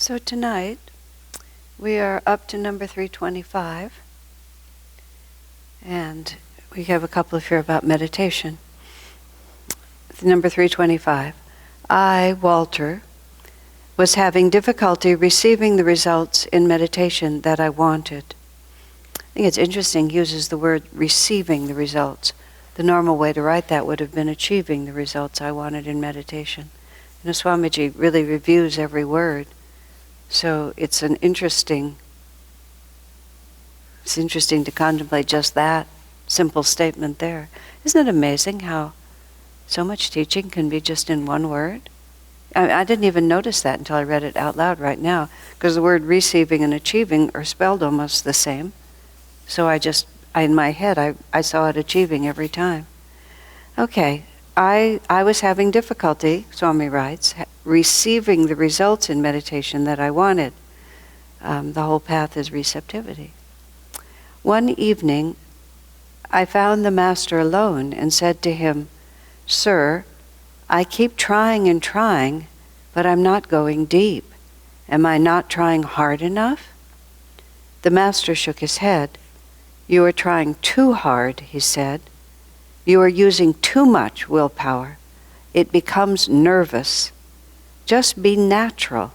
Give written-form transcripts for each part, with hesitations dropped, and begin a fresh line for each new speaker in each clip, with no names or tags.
So tonight, we are up to number 325, and we have a couple here about meditation. Number 325. I, Walter, was having difficulty receiving the results in meditation that I wanted. I think it's interesting, he uses the word receiving the results. The normal way to write that would have been achieving the results I wanted in meditation. And Swamiji really reviews every word. So it's interesting to contemplate just that simple statement there. Isn't it amazing how so much teaching can be just in one word? I didn't even notice that until I read it out loud right now, because the word receiving and achieving are spelled almost the same. So in my head, I saw it achieving every time. Okay, I was having difficulty, Swami writes, receiving the results in meditation that I wanted. The whole path is receptivity. One evening, I found the Master alone and said to him, "Sir, I keep trying and trying, but I'm not going deep. Am I not trying hard enough?" The Master shook his head. "You are trying too hard," he said. "You are using too much willpower. It becomes nervous. Just be natural.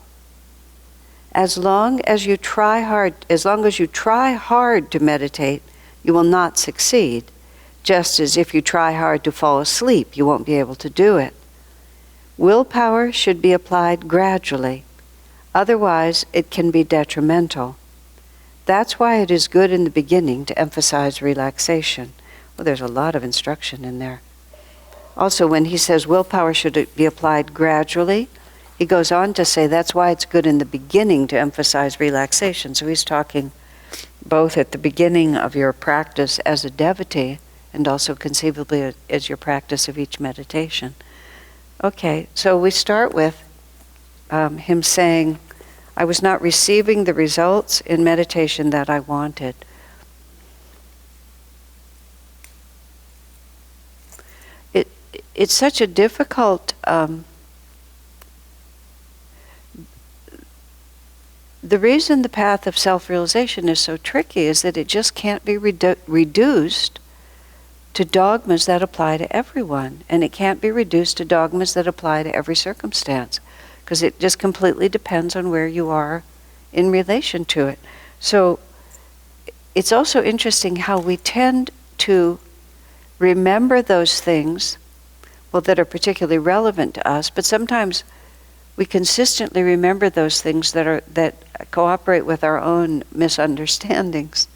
As long as you try hard to meditate, you will not succeed. Just as if you try hard to fall asleep, you won't be able to do it. Willpower should be applied gradually. Otherwise, it can be detrimental. That's why it is good in the beginning to emphasize relaxation." Well, there's a lot of instruction in there. Also, when he says willpower should be applied gradually, he goes on to say that's why it's good in the beginning to emphasize relaxation. So he's talking both at the beginning of your practice as a devotee and also conceivably as your practice of each meditation. Okay, so we start with him saying, I was not receiving the results in meditation that I wanted. It's such a difficult... The reason the path of self-realization is so tricky is that it just can't be reduced to dogmas that apply to everyone. And it can't be reduced to dogmas that apply to every circumstance, because it just completely depends on where you are in relation to it. So it's also interesting how we tend to remember those things, well, that are particularly relevant to us, but sometimes we consistently remember those things that cooperate with our own misunderstandings,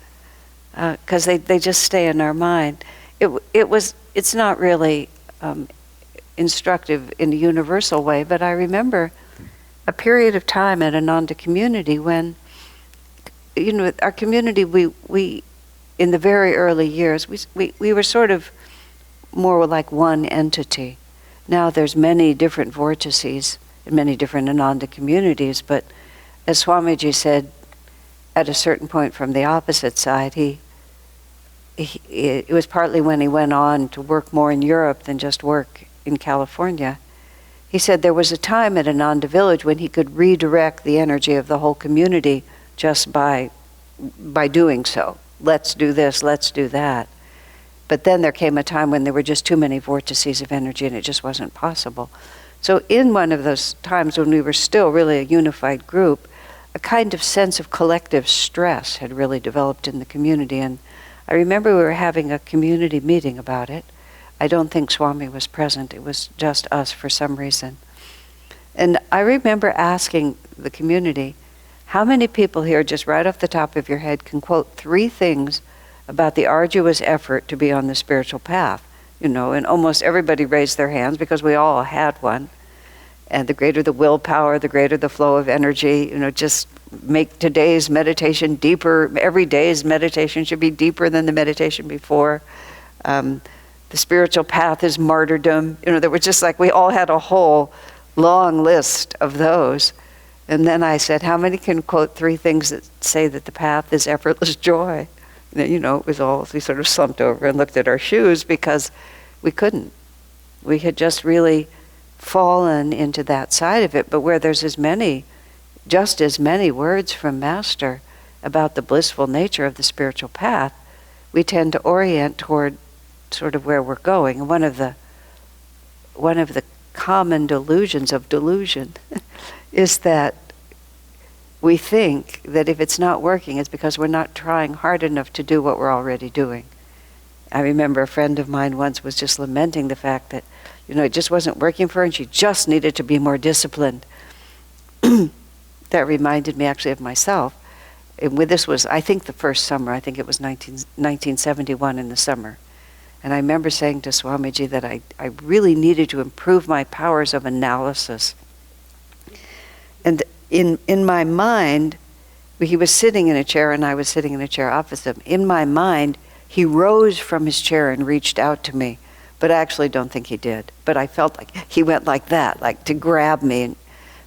because they just stay in our mind. It's not really instructive in a universal way, but I remember a period of time at Ananda community when, our community, we in the very early years, we were sort of more like one entity. Now there's many different vortices in many different Ananda communities, but as Swamiji said, at a certain point from the opposite side, it was partly when he went on to work more in Europe than just work in California. He said there was a time at Ananda Village when he could redirect the energy of the whole community just by doing so. Let's do this, let's do that. But then there came a time when there were just too many vortices of energy and it just wasn't possible. So in one of those times when we were still really a unified group, a kind of sense of collective stress had really developed in the community. And I remember we were having a community meeting about it. I don't think Swami was present. It was just us for some reason. And I remember asking the community, how many people here, just right off the top of your head, can quote 3 things about the arduous effort to be on the spiritual path? And almost everybody raised their hands because we all had one. And the greater the willpower, the greater the flow of energy, just make today's meditation deeper. Every day's meditation should be deeper than the meditation before. The spiritual path is martyrdom. There were just we all had a whole long list of those. And then I said, how many can quote 3 things that say that the path is effortless joy? It was all, we sort of slumped over and looked at our shoes because we couldn't. We had just really fallen into that side of it. But where there's as many just as many words from Master about the blissful nature of the spiritual path, we tend to orient toward sort of where we're going. And one of the common delusions of delusion is that we think that if it's not working, it's because we're not trying hard enough to do what we're already doing. I remember a friend of mine once was just lamenting the fact that, it just wasn't working for her and she just needed to be more disciplined. That reminded me actually of myself. And this was, I think, the first summer. I think it was 1971 in the summer. And I remember saying to Swamiji that I really needed to improve my powers of analysis. And in my mind, he was sitting in a chair and I was sitting in a chair opposite him. In my mind, he rose from his chair and reached out to me. But I actually don't think he did. But I felt like he went like that, like to grab me.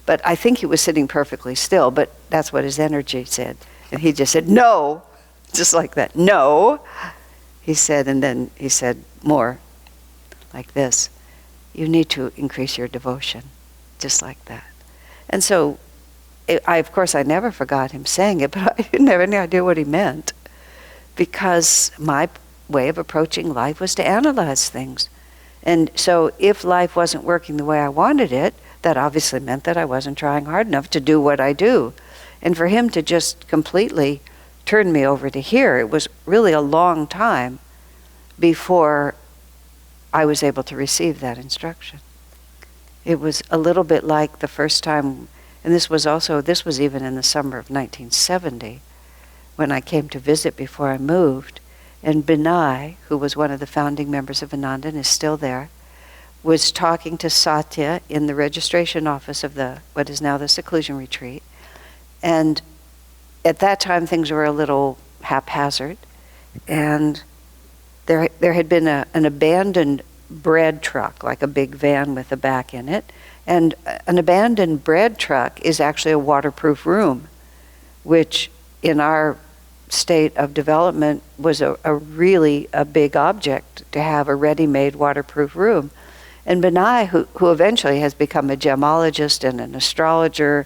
But I think he was sitting perfectly still, but that's what his energy said. And he just said, "No," just like that, "No." He said, and then he said more, like this, "You need to increase your devotion," just like that. And so, of course, I never forgot him saying it, but I didn't have any idea what he meant. Because my way of approaching life was to analyze things. And so if life wasn't working the way I wanted it, that obviously meant that I wasn't trying hard enough to do what I do. And for him to just completely turn me over to here, it was really a long time before I was able to receive that instruction. It was a little bit like the first time, and this was even in the summer of 1970, when I came to visit before I moved, and Binay, who was one of the founding members of Ananda and is still there, was talking to Satya in the registration office of what is now the seclusion retreat. And at that time things were a little haphazard, and there had been an abandoned bread truck, like a big van with a back in it. And an abandoned bread truck is actually a waterproof room, which in our state of development was a really big object to have a ready-made waterproof room. And Binay, who eventually has become a gemologist and an astrologer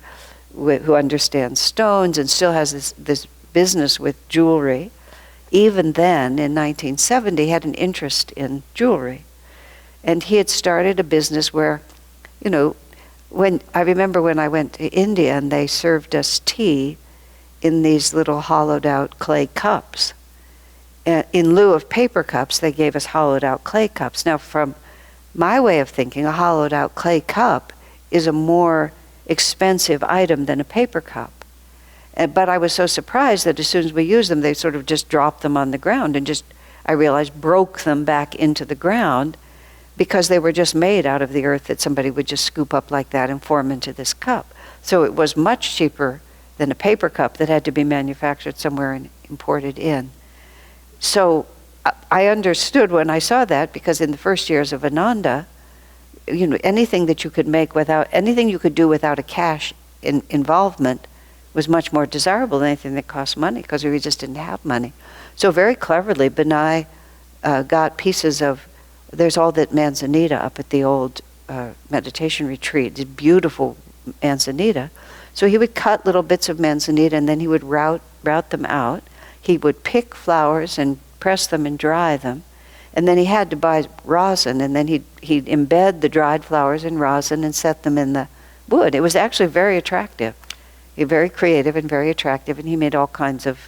who understands stones and still has this business with jewelry, even then in 1970 had an interest in jewelry. And he had started a business where, when I remember when I went to India and they served us tea in these little hollowed out clay cups. In lieu of paper cups, they gave us hollowed out clay cups. Now, from my way of thinking, a hollowed out clay cup is a more expensive item than a paper cup. But I was so surprised that as soon as we used them, they sort of just dropped them on the ground and I realized, broke them back into the ground because they were just made out of the earth that somebody would just scoop up like that and form into this cup. So it was much cheaper than a paper cup that had to be manufactured somewhere and imported in. So I understood when I saw that, because in the first years of Ananda, anything that you could make anything you could do without a cash involvement was much more desirable than anything that cost money, because we just didn't have money. So very cleverly, Binay got pieces of, there's all that manzanita up at the old meditation retreat, this beautiful manzanita. So he would cut little bits of manzanita and then he would route them out. He would pick flowers and press them and dry them. And then he had to buy rosin, and then he'd embed the dried flowers in rosin and set them in the wood. It was actually very attractive. Very creative and very attractive, and he made all kinds of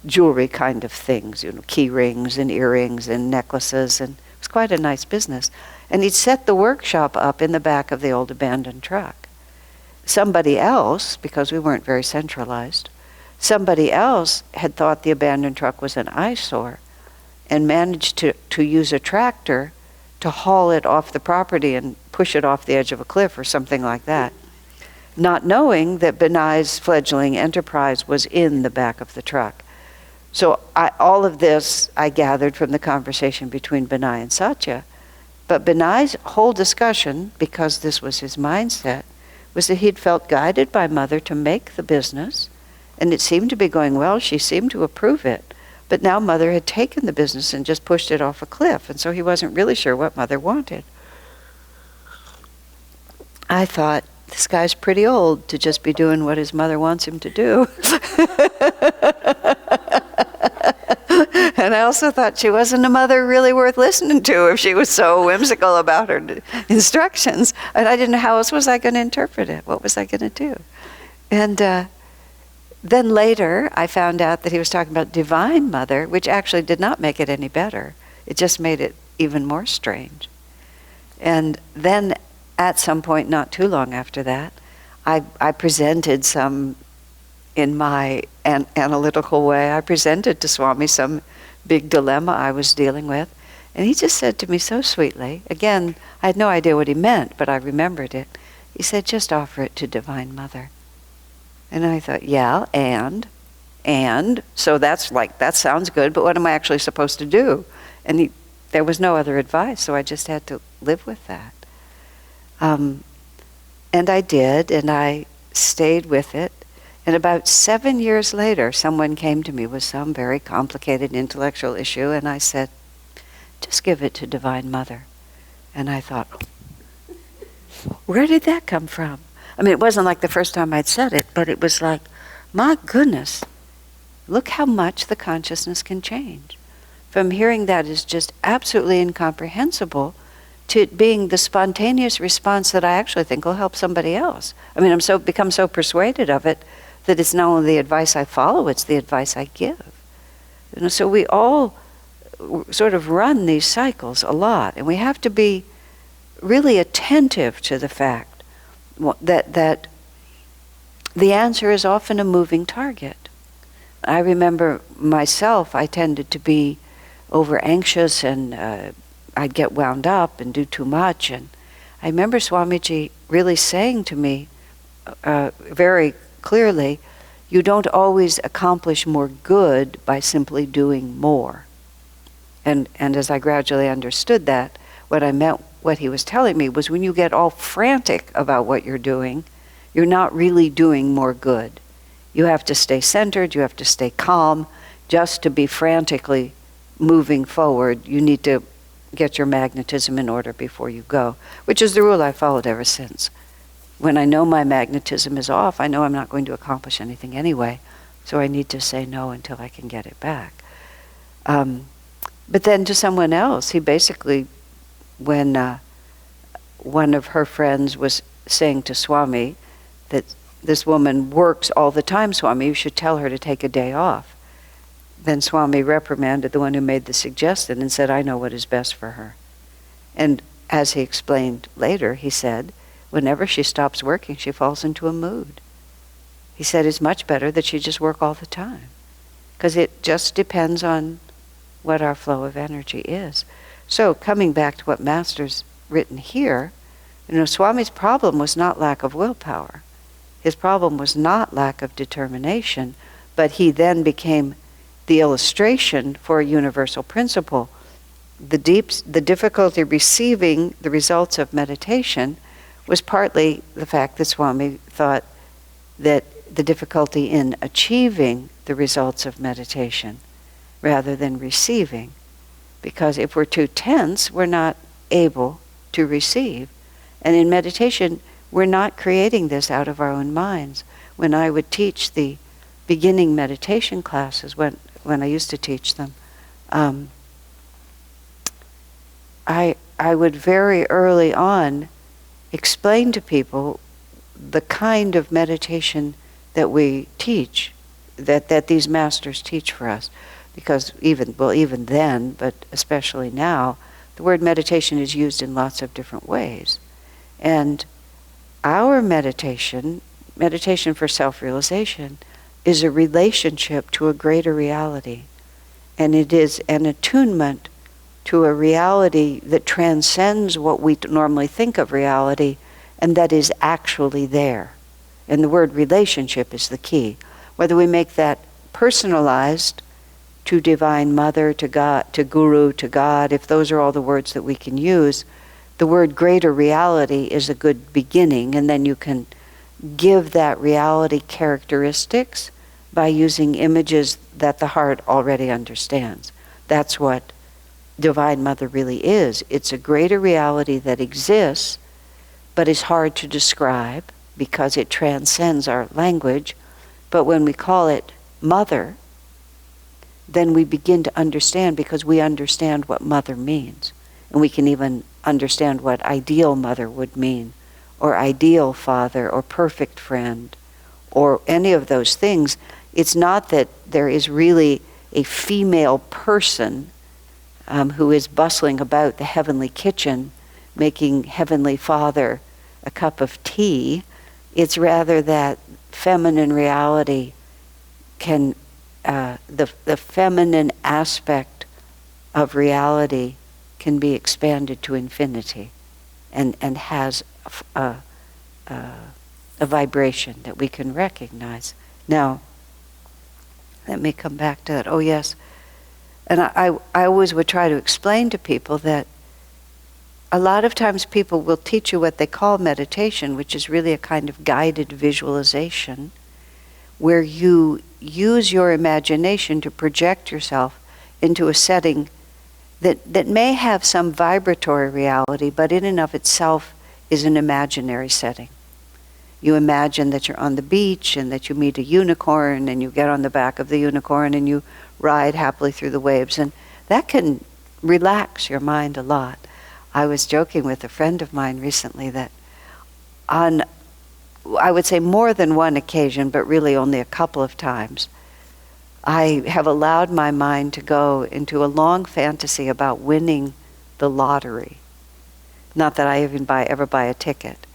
jewelry kind of things, key rings and earrings and necklaces, and it was quite a nice business. And he'd set the workshop up in the back of the old abandoned truck. Somebody else, because we weren't very centralized, somebody else had thought the abandoned truck was an eyesore and managed to use a tractor to haul it off the property and push it off the edge of a cliff or something like that, not knowing that Binay's fledgling enterprise was in the back of the truck. So all of this I gathered from the conversation between Binay and Satya. But Binay's whole discussion, because this was his mindset, was that he'd felt guided by Mother to make the business, and it seemed to be going well. She seemed to approve it. But now Mother had taken the business and just pushed it off a cliff, and so he wasn't really sure what Mother wanted. I thought, this guy's pretty old to just be doing what his mother wants him to do. And I also thought she wasn't a mother really worth listening to if she was so whimsical about her instructions. And I didn't know how else was I going to interpret it. What was I going to do? And then later I found out that he was talking about Divine Mother, which actually did not make it any better. It just made it even more strange. And then at some point, not too long after that, I presented some, in my analytical way, I presented to Swami some big dilemma I was dealing with. And he just said to me so sweetly, again, I had no idea what he meant, but I remembered it. He said, just offer it to Divine Mother. And I thought, yeah, and, so that's like, that sounds good, but what am I actually supposed to do? And there was no other advice, so I just had to live with that. And I did, and I stayed with it. And about 7 years later, someone came to me with some very complicated intellectual issue, and I said, just give it to Divine Mother. And I thought, where did that come from? I mean, it wasn't like the first time I'd said it, but it was like, my goodness, look how much the consciousness can change. From hearing that is just absolutely incomprehensible to it being the spontaneous response that I actually think will help somebody else. I mean, become so persuaded of it that it's not only the advice I follow, it's the advice I give. You know, so we all sort of run these cycles a lot, and we have to be really attentive to the fact that the answer is often a moving target. I remember myself, I tended to be over anxious, and I'd get wound up and do too much. And I remember Swamiji really saying to me very clearly, you don't always accomplish more good by simply doing more. And as I gradually understood that, what he was telling me was when you get all frantic about what you're doing, you're not really doing more good. You have to stay centered, you have to stay calm. Just to be frantically moving forward, you need to get your magnetism in order before you go, which is the rule I followed ever since. When I know my magnetism is off, I know I'm not going to accomplish anything anyway, so I need to say no until I can get it back. But then to someone else, he basically, when one of her friends was saying to Swami that this woman works all the time, Swami, you should tell her to take a day off. Then Swami reprimanded the one who made the suggestion and said, I know what is best for her. And as he explained later, he said, whenever she stops working, she falls into a mood. He said it's much better that she just work all the time, because it just depends on what our flow of energy is. So coming back to what Master's written here, Swami's problem was not lack of willpower. His problem was not lack of determination, but he then became the illustration for a universal principle. The difficulty receiving the results of meditation was partly the fact that Swami thought that the difficulty in achieving the results of meditation rather than receiving. Because if we're too tense, we're not able to receive. And in meditation, we're not creating this out of our own minds. When I would teach the beginning meditation classes, when I used to teach them, I would very early on explain to people the kind of meditation that we teach, that these masters teach for us. Because even then, but especially now, the word meditation is used in lots of different ways. And our meditation for self-realization, is a relationship to a greater reality. And it is an attunement to a reality that transcends what we normally think of reality, and that is actually there. And the word relationship is the key. Whether we make that personalized to Divine Mother, to God, to Guru, to God, if those are all the words that we can use, the word greater reality is a good beginning, and then you can give that reality characteristics by using images that the heart already understands. That's what Divine Mother really is. It's a greater reality that exists but is hard to describe because it transcends our language. But when we call it mother, then we begin to understand, because we understand what mother means. And we can even understand what ideal mother would mean, or ideal father, or perfect friend, or any of those things. It's not that there is really a female person who is bustling about the heavenly kitchen, making Heavenly Father a cup of tea. It's rather that feminine reality can, the feminine aspect of reality can be expanded to infinity, and has a vibration that we can recognize. Now, let me come back to that. Oh yes, and I always would try to explain to people that a lot of times people will teach you what they call meditation, which is really a kind of guided visualization, where you use your imagination to project yourself into a setting that may have some vibratory reality, but in and of itself is an imaginary setting. You imagine that you're on the beach and that you meet a unicorn and you get on the back of the unicorn and you ride happily through the waves, and that can relax your mind a lot. I was joking with a friend of mine recently that on, I would say more than one occasion, but really only a couple of times, I have allowed my mind to go into a long fantasy about winning the lottery. Not that I even ever buy a ticket,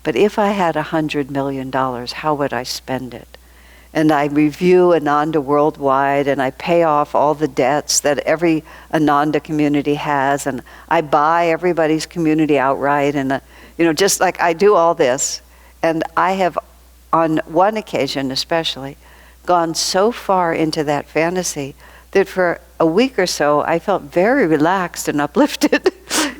but if I had $100 million, how would I spend it? And I review Ananda worldwide, and I pay off all the debts that every Ananda community has, and I buy everybody's community outright, and just like I do all this. And I have, on one occasion especially, gone so far into that fantasy that for a week or so I felt very relaxed and uplifted.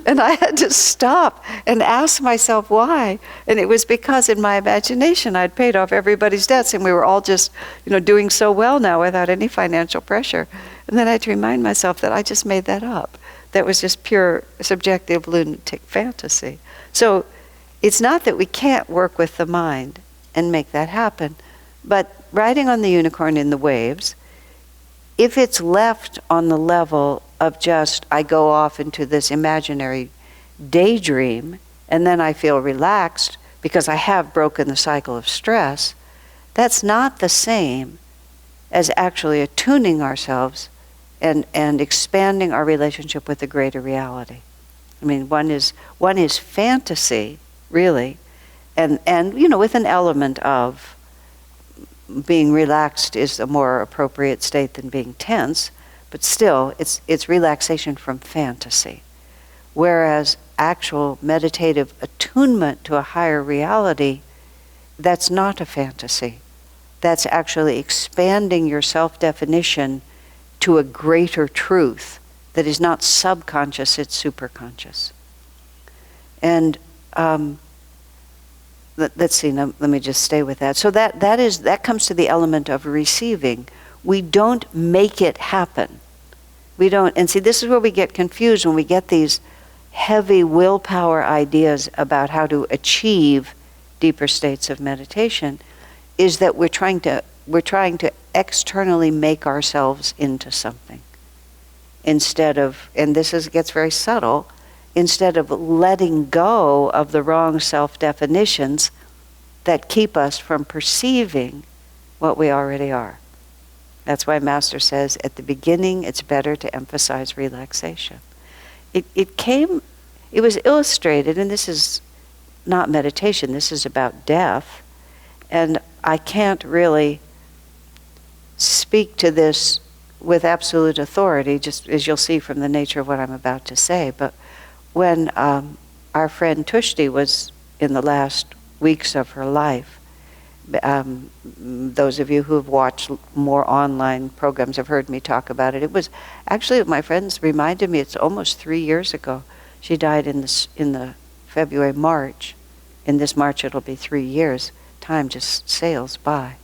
And I had to stop and ask myself why. And it was because in my imagination I'd paid off everybody's debts, and we were all just doing so well now without any financial pressure. And then I had to remind myself that I just made that up. That was just pure subjective lunatic fantasy. So it's not that we can't work with the mind and make that happen, but riding on the unicorn in the waves, if it's left on the level of just, I go off into this imaginary daydream, and then I feel relaxed because I have broken the cycle of stress, that's not the same as actually attuning ourselves and expanding our relationship with the greater reality. I mean, one is fantasy, really, and with an element of being relaxed is a more appropriate state than being tense, but still, it's relaxation from fantasy. Whereas actual meditative attunement to a higher reality, that's not a fantasy. That's actually expanding your self-definition to a greater truth that is not subconscious, it's superconscious. And let's see, let me just stay with that. So that comes to the element of receiving. We don't make it happen. We don't, and see, this is where we get confused when we get these heavy willpower ideas about how to achieve deeper states of meditation, is that we're trying to externally make ourselves into something. Instead of, and gets very subtle, instead of letting go of the wrong self-definitions that keep us from perceiving what we already are. That's why Master says, at the beginning, it's better to emphasize relaxation. It was illustrated, and this is not meditation, this is about death, and I can't really speak to this with absolute authority, just as you'll see from the nature of what I'm about to say, but when our friend Tushti was in the last weeks of her life, those of you who have watched more online programs have heard me talk about it. It was actually, my friends reminded me, it's almost 3 years ago. She died in the February, March. In this March it'll be 3 years. Time just sails by.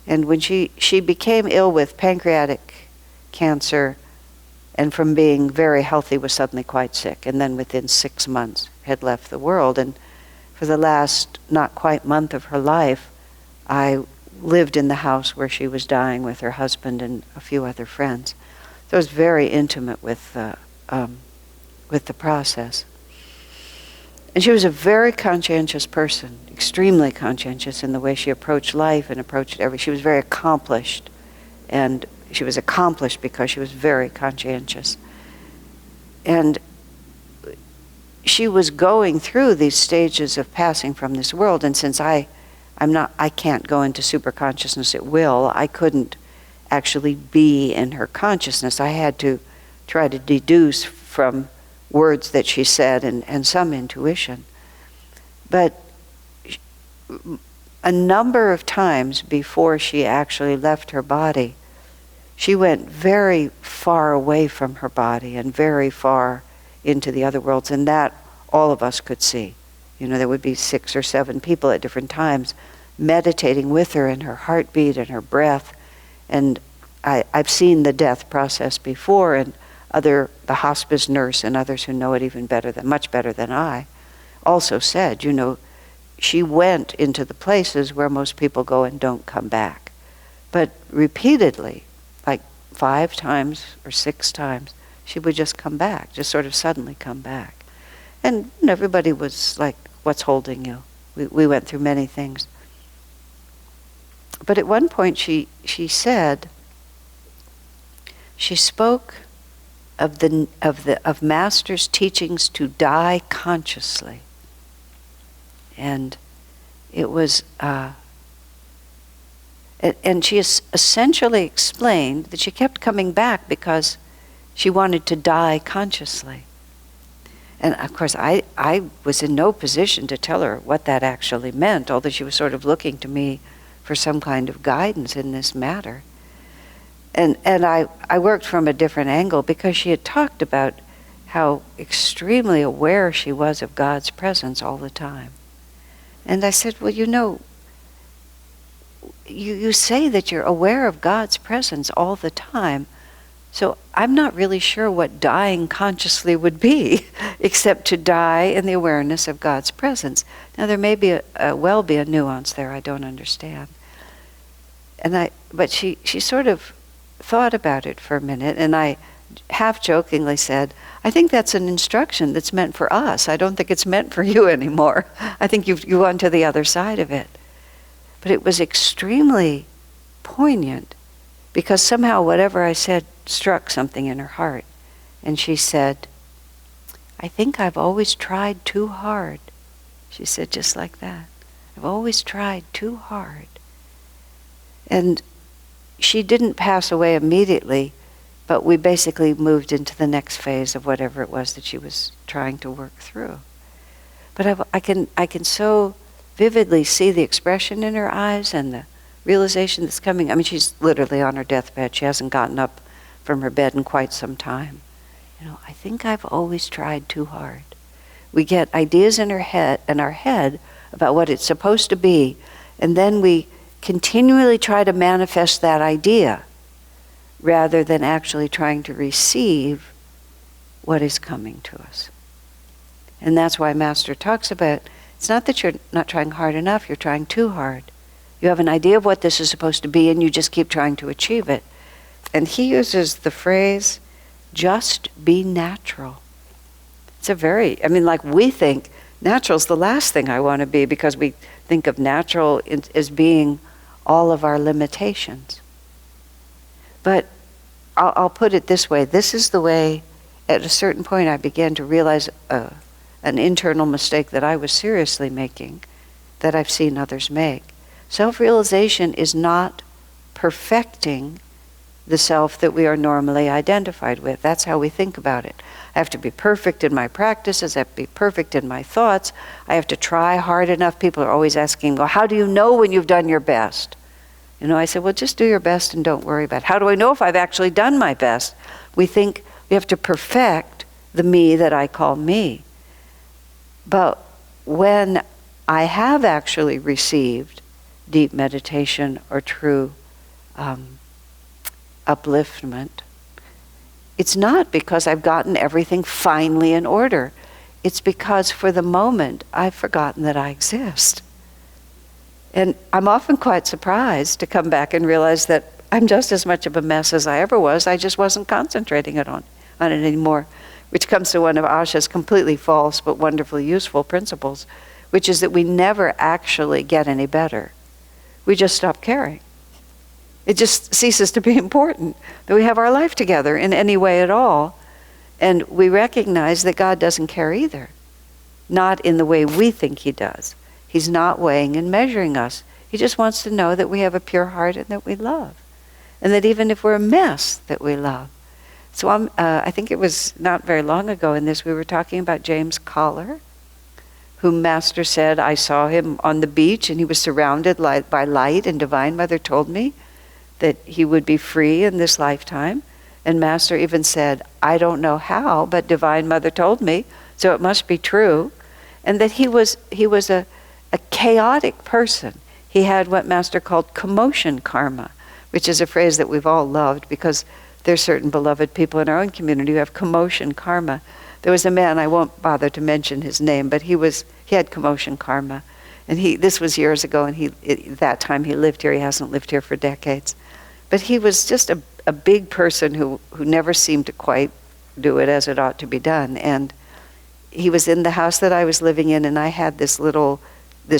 And when she became ill with pancreatic cancer, and from being very healthy was suddenly quite sick, and then within 6 months had left the world. And for the last not quite month of her life, I lived in the house where she was dying with her husband and a few other friends. So I was very intimate with the process. And she was a very conscientious person, extremely conscientious in the way she approached life and approached everything. She was very accomplished, and she was accomplished because she was very conscientious. And she was going through these stages of passing from this world, and since I can't go into super consciousness at will, I couldn't actually be in her consciousness. I had to try to deduce from words that she said and some intuition. But a number of times before she actually left her body, she went very far away from her body and very far into the other worlds, and that all of us could see. You know, there would be 6 or 7 people at different times meditating with her and her heartbeat and her breath. And I've seen the death process before, and the hospice nurse and others who know it even much better than I, also said, you know, she went into the places where most people go and don't come back. But repeatedly, like 5 times or 6 times, she would just come back, just sort of suddenly come back. And everybody was like, what's holding you? We went through many things. But at one point she said, she spoke of Master's teachings to die consciously. And it was, and she essentially explained that she kept coming back because she wanted to die consciously. And of course, I was in no position to tell her what that actually meant, although she was sort of looking to me for some kind of guidance in this matter. And I worked from a different angle because she had talked about how extremely aware she was of God's presence all the time. And I said, well, you know, you say that you're aware of God's presence all the time, so I'm not really sure what dying consciously would be, except to die in the awareness of God's presence. Now there may be well be a nuance there I don't understand. But she sort of thought about it for a minute, and I half-jokingly said, I think that's an instruction that's meant for us. I don't think it's meant for you anymore. I think you've gone to the other side of it. But it was extremely poignant, because somehow whatever I said struck something in her heart. And she said, I think I've always tried too hard. She said just like that. I've always tried too hard. And she didn't pass away immediately, but we basically moved into the next phase of whatever it was that she was trying to work through. But I can so vividly see the expression in her eyes and the realization that's coming. I mean, she's literally on her deathbed. She hasn't gotten up from her bed in quite some time. You know, I think I've always tried too hard. We get ideas in our head about what it's supposed to be, and then we continually try to manifest that idea rather than actually trying to receive what is coming to us. And that's why Master talks about, it's not that you're not trying hard enough, you're trying too hard. You have an idea of what this is supposed to be, and you just keep trying to achieve it. And he uses the phrase, just be natural. It's like we think natural's the last thing I want to be, because we think of natural as being all of our limitations. But I'll put it this way. This is the way, at a certain point, I began to realize an internal mistake that I was seriously making, that I've seen others make. Self-realization is not perfecting the self that we are normally identified with. That's how we think about it. I have to be perfect in my practices. I have to be perfect in my thoughts. I have to try hard enough. People are always asking, well, how do you know when you've done your best? You know, I said, well, just do your best and don't worry about it. How do I know if I've actually done my best? We think we have to perfect the me that I call me. But when I have actually received deep meditation or true upliftment, it's not because I've gotten everything finally in order. it's because for the moment I've forgotten that I exist. And I'm often quite surprised to come back and realize that I'm just as much of a mess as I ever was. I just wasn't concentrating on it anymore, which comes to one of Asha's completely false but wonderfully useful principles, which is that we never actually get any better. We just stop caring. It just ceases to be important that we have our life together in any way at all. And we recognize that God doesn't care either. Not in the way we think he does. He's not weighing and measuring us. He just wants to know that we have a pure heart and that we love. And that even if we're a mess, that we love. So I think it was not very long ago in this, we were talking about James Collar, whom Master said, I saw him on the beach and he was surrounded by light, and Divine Mother told me that he would be free in this lifetime. And Master even said, I don't know how, but Divine Mother told me, so it must be true. And that he was a chaotic person. He had what Master called commotion karma, which is a phrase that we've all loved because there's certain beloved people in our own community who have commotion karma. There was a man, I won't bother to mention his name, but he had commotion karma. And this was years ago, and that time he lived here. He hasn't lived here for decades. But he was just a big person who never seemed to quite do it as it ought to be done. And he was in the house that I was living in, and I had this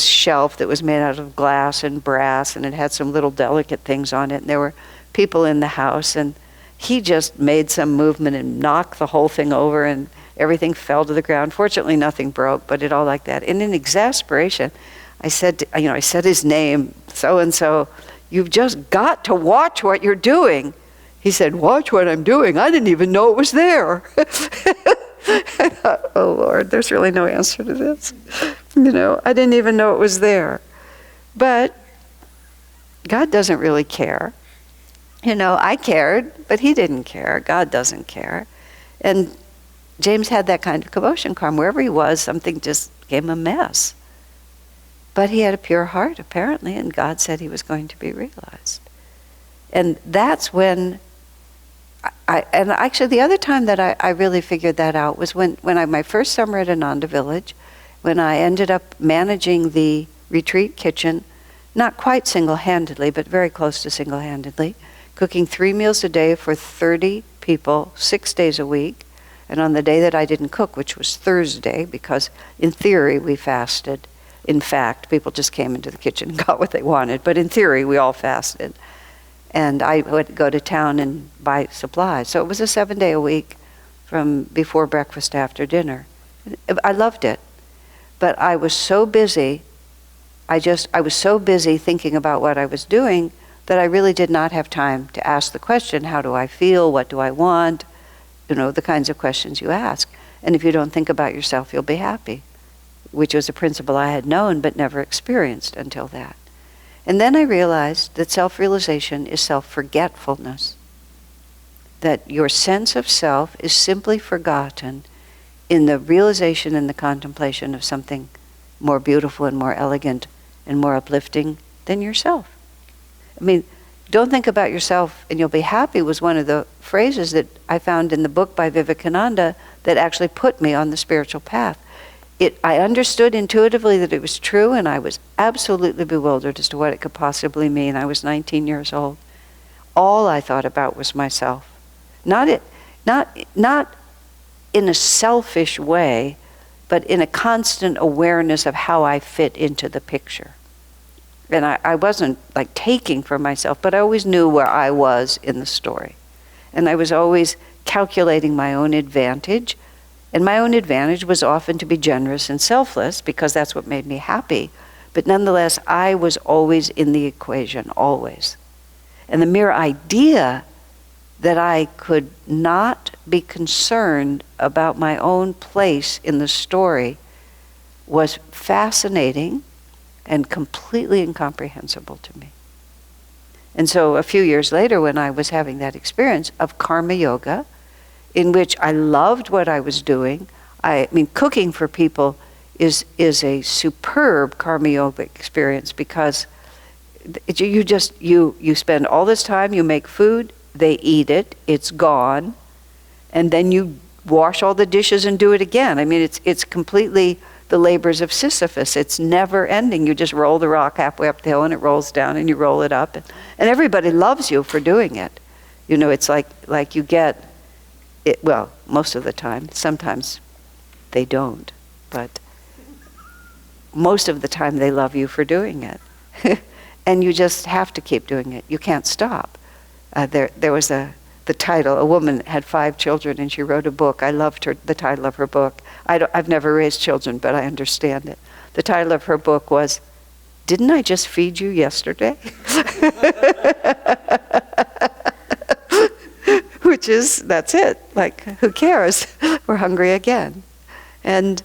shelf that was made out of glass and brass, and it had some little delicate things on it. And there were people in the house, and he just made some movement and knocked the whole thing over, and everything fell to the ground. Fortunately, nothing broke, but it all like that. And in exasperation, I said his name, so-and-so, you've just got to watch what you're doing. He said, watch what I'm doing? I didn't even know it was there. I thought, oh Lord, there's really no answer to this. I didn't even know it was there. But God doesn't really care. I cared, but he didn't care. God doesn't care. And James had that kind of commotion karma. Wherever he was, something just became a mess. But he had a pure heart, apparently, and God said he was going to be realized. And that's when, and actually the other time that I really figured that out was when my first summer at Ananda Village, when I ended up managing the retreat kitchen, not quite single-handedly, but very close to single-handedly, cooking 3 meals a day for 30 people, 6 days a week. And on the day that I didn't cook, which was Thursday, because in theory we fasted. In fact, people just came into the kitchen and got what they wanted. But in theory, we all fasted. And I would go to town and buy supplies. So it was a 7-day-a-week from before breakfast to after dinner. I loved it. But I was so busy, I was so busy thinking about what I was doing that I really did not have time to ask the question, how do I feel? What do I want? The kinds of questions you ask. And if you don't think about yourself, you'll be happy, which was a principle I had known but never experienced until that. And then I realized that self-realization is self-forgetfulness, that your sense of self is simply forgotten in the realization and the contemplation of something more beautiful and more elegant and more uplifting than yourself. I mean, don't think about yourself and you'll be happy was one of the phrases that I found in the book by Yogananda that actually put me on the spiritual path. I understood intuitively that it was true, and I was absolutely bewildered as to what it could possibly mean. I was 19 years old. All I thought about was myself. Not in a selfish way, but in a constant awareness of how I fit into the picture. And I wasn't like taking for myself, but I always knew where I was in the story. And I was always calculating my own advantage. And my own advantage was often to be generous and selfless because that's what made me happy. But nonetheless, I was always in the equation, always. And the mere idea that I could not be concerned about my own place in the story was fascinating and completely incomprehensible to me. And so a few years later, when I was having that experience of karma yoga, in which I loved what I was doing, I mean, cooking for people is a superb karma yoga experience because you spend all this time, you make food, they eat it, it's gone, and then you wash all the dishes and do it again. I mean, it's completely the labors of Sisyphus. It's never ending. You just roll the rock halfway up the hill and it rolls down, and you roll it up. And everybody loves you for doing it. You know, it's like you get it, well, most of the time. Sometimes they don't. But most of the time they love you for doing it. And you just have to keep doing it. You can't stop. There was the title, a woman had 5 children and she wrote a book. I loved the title of her book. I've never raised children, but I understand it. The title of her book was, "Didn't I Just Feed You Yesterday?" Which is, that's it. Like, who cares? We're hungry again. And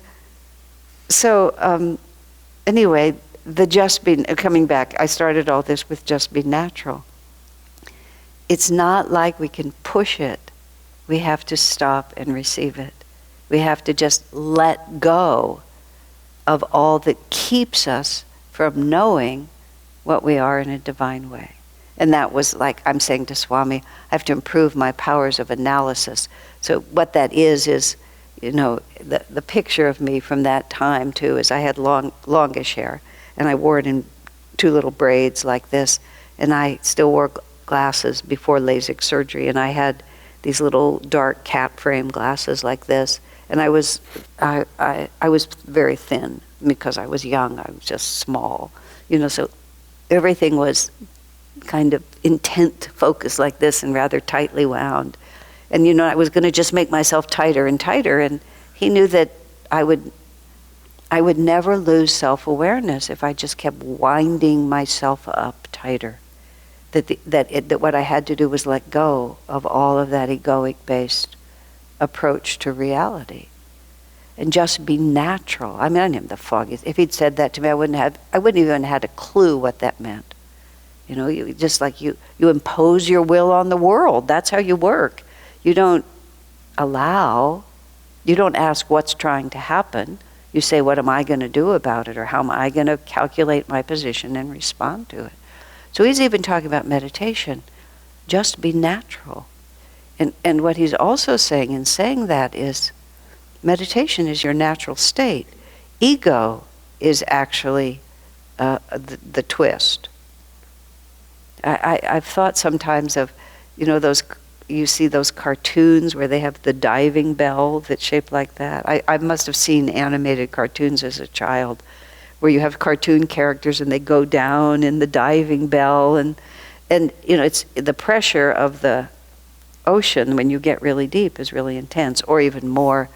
so, anyway, coming back, I started all this with just be natural. It's not like we can push it. We have to stop and receive it. We have to just let go of all that keeps us from knowing what we are in a divine way. And that was like, I'm saying to Swami, I have to improve my powers of analysis. So what that is, you know, the picture of me from that time too is I had longish hair, and I wore it in 2 little braids like this, and I still wore glasses before LASIK surgery, and I had these little dark cat frame glasses like this, and I was very thin because I was young. I was just small, you know. So everything was kind of intent focused like this and rather tightly wound, and you know, I was going to just make myself tighter and tighter. And he knew that I would never lose self-awareness if I just kept winding myself up tighter. That what I had to do was let go of all of that egoic-based approach to reality, and just be natural. I mean, I didn't have the foggiest. If he'd said that to me, I wouldn't even had a clue what that meant. You know, you just like you impose your will on the world. That's how you work. You don't allow. You don't ask what's trying to happen. You say, what am I going to do about it, or how am I going to calculate my position and respond to it? So he's even talking about meditation. Just be natural. And what he's also saying in saying that is, meditation is your natural state. Ego is actually the twist. I've thought sometimes of, you know, you see those cartoons where they have the diving bell that's shaped like that. I must have seen animated cartoons as a child, where you have cartoon characters and they go down in the diving bell, and you know, it's the pressure of the ocean when you get really deep is really intense, or even more,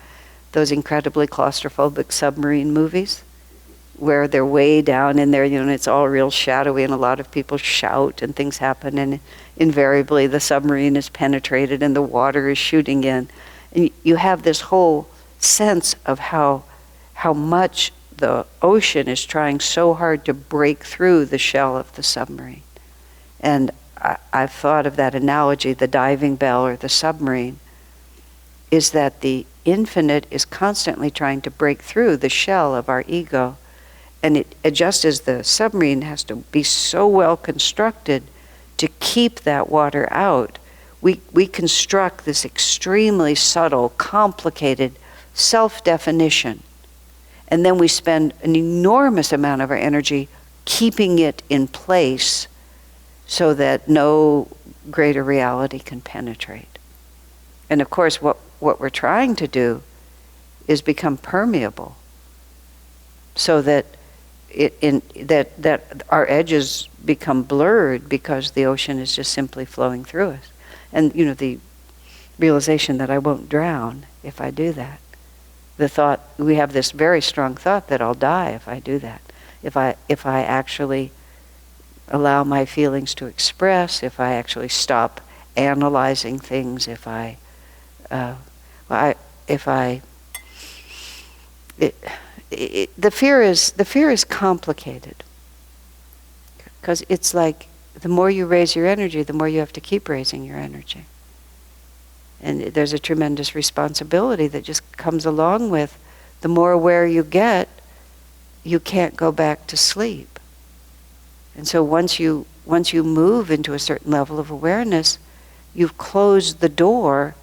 those incredibly claustrophobic submarine movies where they're way down in there, you know, and it's all real shadowy, and a lot of people shout and things happen, and invariably the submarine is penetrated and the water is shooting in, and you have this whole sense of how much the ocean is trying so hard to break through the shell of the submarine. And I've thought of that analogy, the diving bell or the submarine, is that the infinite is constantly trying to break through the shell of our ego. And just as the submarine has to be so well constructed to keep that water out, we construct this extremely subtle, complicated self-definition. And then we spend an enormous amount of our energy keeping it in place so that no greater reality can penetrate. And of course, what we're trying to do is become permeable, so that that our edges become blurred because the ocean is just simply flowing through us. And you know, the realization that I won't drown if I do that. The thought, we have this very strong thought that I'll die if I do that. If I actually allow my feelings to express, if I actually stop analyzing things, the fear is complicated, because it's like the more you raise your energy, the more you have to keep raising your energy. And there's a tremendous responsibility that just comes along with the more aware you get, you can't go back to sleep. And so once you move into a certain level of awareness, you've closed the door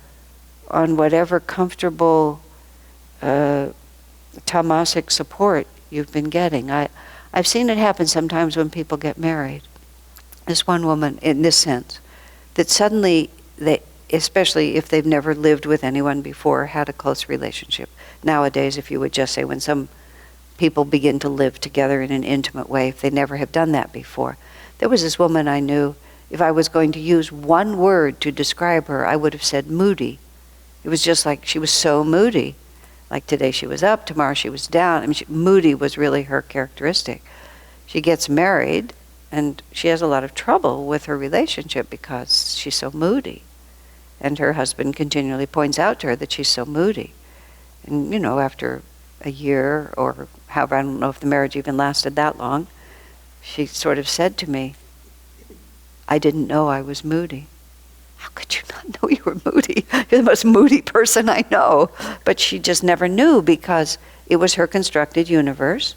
on whatever comfortable tamasic support you've been getting. I've seen it happen sometimes when people get married. This one woman, in this sense, that suddenly they, especially if they've never lived with anyone before, had a close relationship. Nowadays, if you would just say when some people begin to live together in an intimate way, if they never have done that before. There was this woman I knew, if I was going to use one word to describe her, I would have said moody. It was just like she was so moody. Like today she was up, tomorrow she was down. I mean, moody was really her characteristic. She gets married, and she has a lot of trouble with her relationship because she's so moody. And her husband continually points out to her that she's so moody. And, you know, after a year or however, I don't know if the marriage even lasted that long, she sort of said to me, I didn't know I was moody. How could you not know you were moody? You're the most moody person I know. But she just never knew because it was her constructed universe,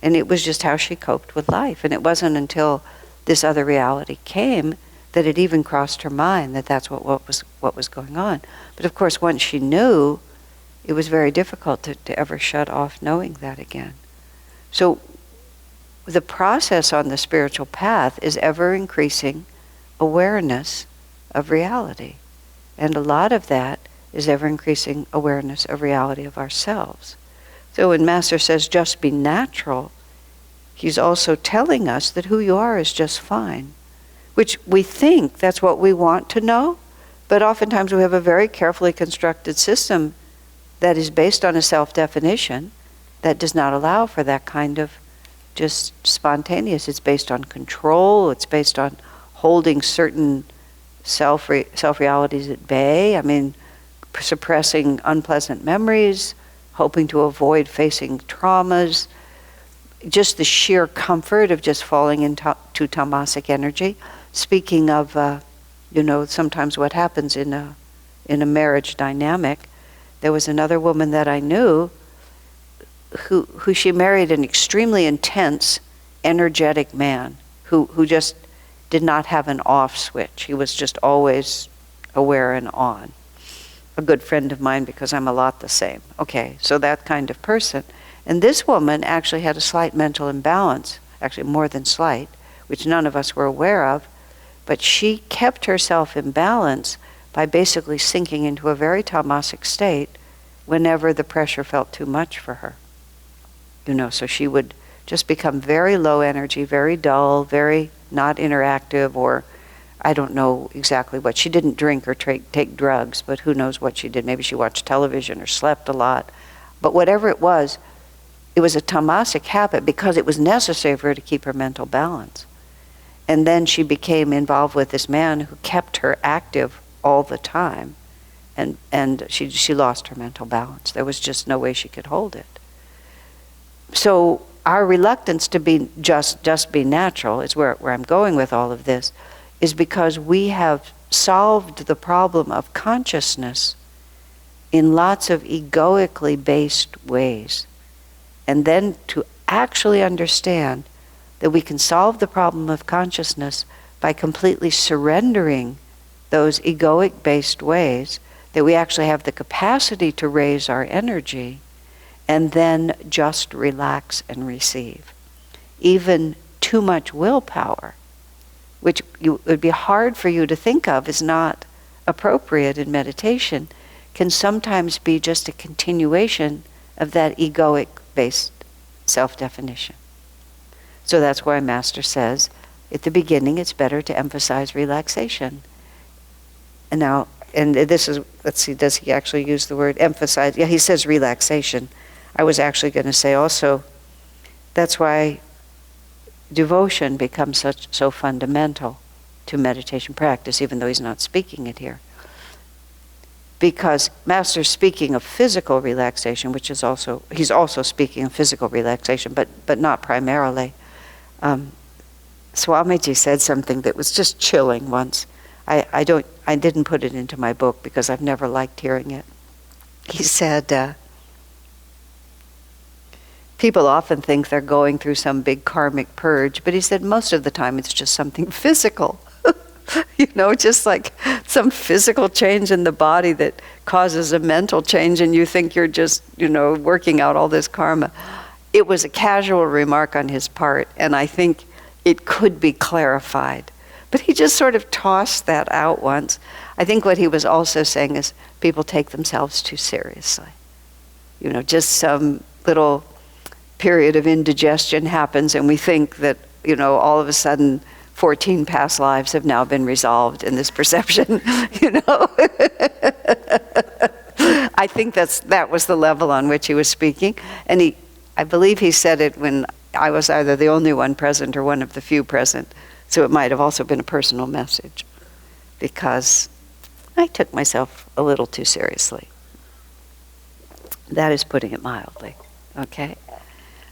and it was just how she coped with life. And it wasn't until this other reality came that it even crossed her mind that that's what was going on. But of course, once she knew, it was very difficult to ever shut off knowing that again. So the process on the spiritual path is ever increasing awareness of reality. And a lot of that is ever increasing awareness of reality of ourselves. So when Master says just be natural, he's also telling us that who you are is just fine, which we think that's what we want to know, but oftentimes we have a very carefully constructed system that is based on a self-definition that does not allow for that kind of just spontaneous. It's based on control, it's based on holding certain self-realities at bay. I mean, suppressing unpleasant memories, hoping to avoid facing traumas, just the sheer comfort of just falling into tamasic energy. Speaking of, sometimes what happens in a marriage dynamic, there was another woman that I knew who she married an extremely intense, energetic man who just did not have an off switch. He was just always aware and on. A good friend of mine because I'm a lot the same. Okay, so that kind of person. And this woman actually had a slight mental imbalance, actually more than slight, which none of us were aware of, but she kept herself in balance by basically sinking into a very tamasic state whenever the pressure felt too much for her. So she would just become very low energy, very dull, very not interactive, or I don't know exactly what. She didn't drink or take drugs, but who knows what she did. Maybe she watched television or slept a lot. But whatever it was a tamasic habit because it was necessary for her to keep her mental balance. And then she became involved with this man who kept her active all the time. And she lost her mental balance. There was just no way she could hold it. So our reluctance to be just be natural is where I'm going with all of this, is because we have solved the problem of consciousness in lots of egoically based ways. And then to actually understand that we can solve the problem of consciousness by completely surrendering those egoic based ways, that we actually have the capacity to raise our energy and then just relax and receive. Even too much willpower, which it would be hard for you to think of as not appropriate in meditation, can sometimes be just a continuation of that egoic-based self-definition. So that's why Master says, at the beginning, it's better to emphasize relaxation. And this is, let's see, does he actually use the word emphasize? Yeah, he says relaxation. I was actually going to say also, that's why devotion becomes so fundamental to meditation practice, even though he's not speaking it here. Because Master's speaking of physical relaxation, which is also, he's also speaking of physical relaxation, but not primarily. Swamiji said something that was just chilling once. I didn't put it into my book because I've never liked hearing it. He said, people often think they're going through some big karmic purge, but he said most of the time it's just something physical. Just like some physical change in the body that causes a mental change, and you think you're just, working out all this karma. It was a casual remark on his part, and I think it could be clarified. But he just sort of tossed that out once. I think what he was also saying is people take themselves too seriously. Just some little period of indigestion happens, and we think that, all of a sudden 14 past lives have now been resolved in this perception, I think that was the level on which he was speaking. And I believe he said it when I was either the only one present or one of the few present. So it might have also been a personal message, because I took myself a little too seriously. That is putting it mildly, okay?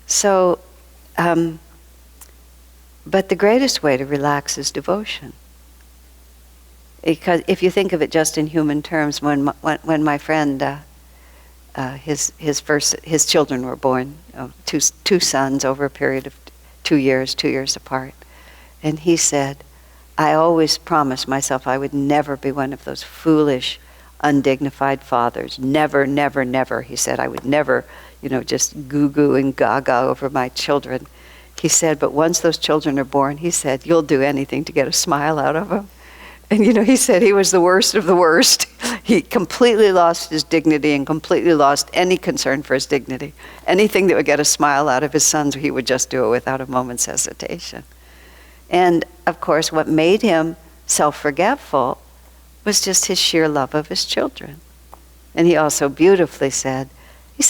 So, but the greatest way to relax is devotion. Because if you think of it just in human terms, when my friend, his children were born, two sons over a period of 2 years apart. And he said, I always promised myself I would never be one of those foolish, undignified fathers. Never, never, never. He said, I would never, just goo-goo and gaga over my children. He said, but once those children are born, he said, you'll do anything to get a smile out of them. And he said he was the worst of the worst. He completely lost his dignity and completely lost any concern for his dignity. Anything that would get a smile out of his sons, he would just do it without a moment's hesitation. And of course, what made him self-forgetful was just his sheer love of his children. And he also beautifully said,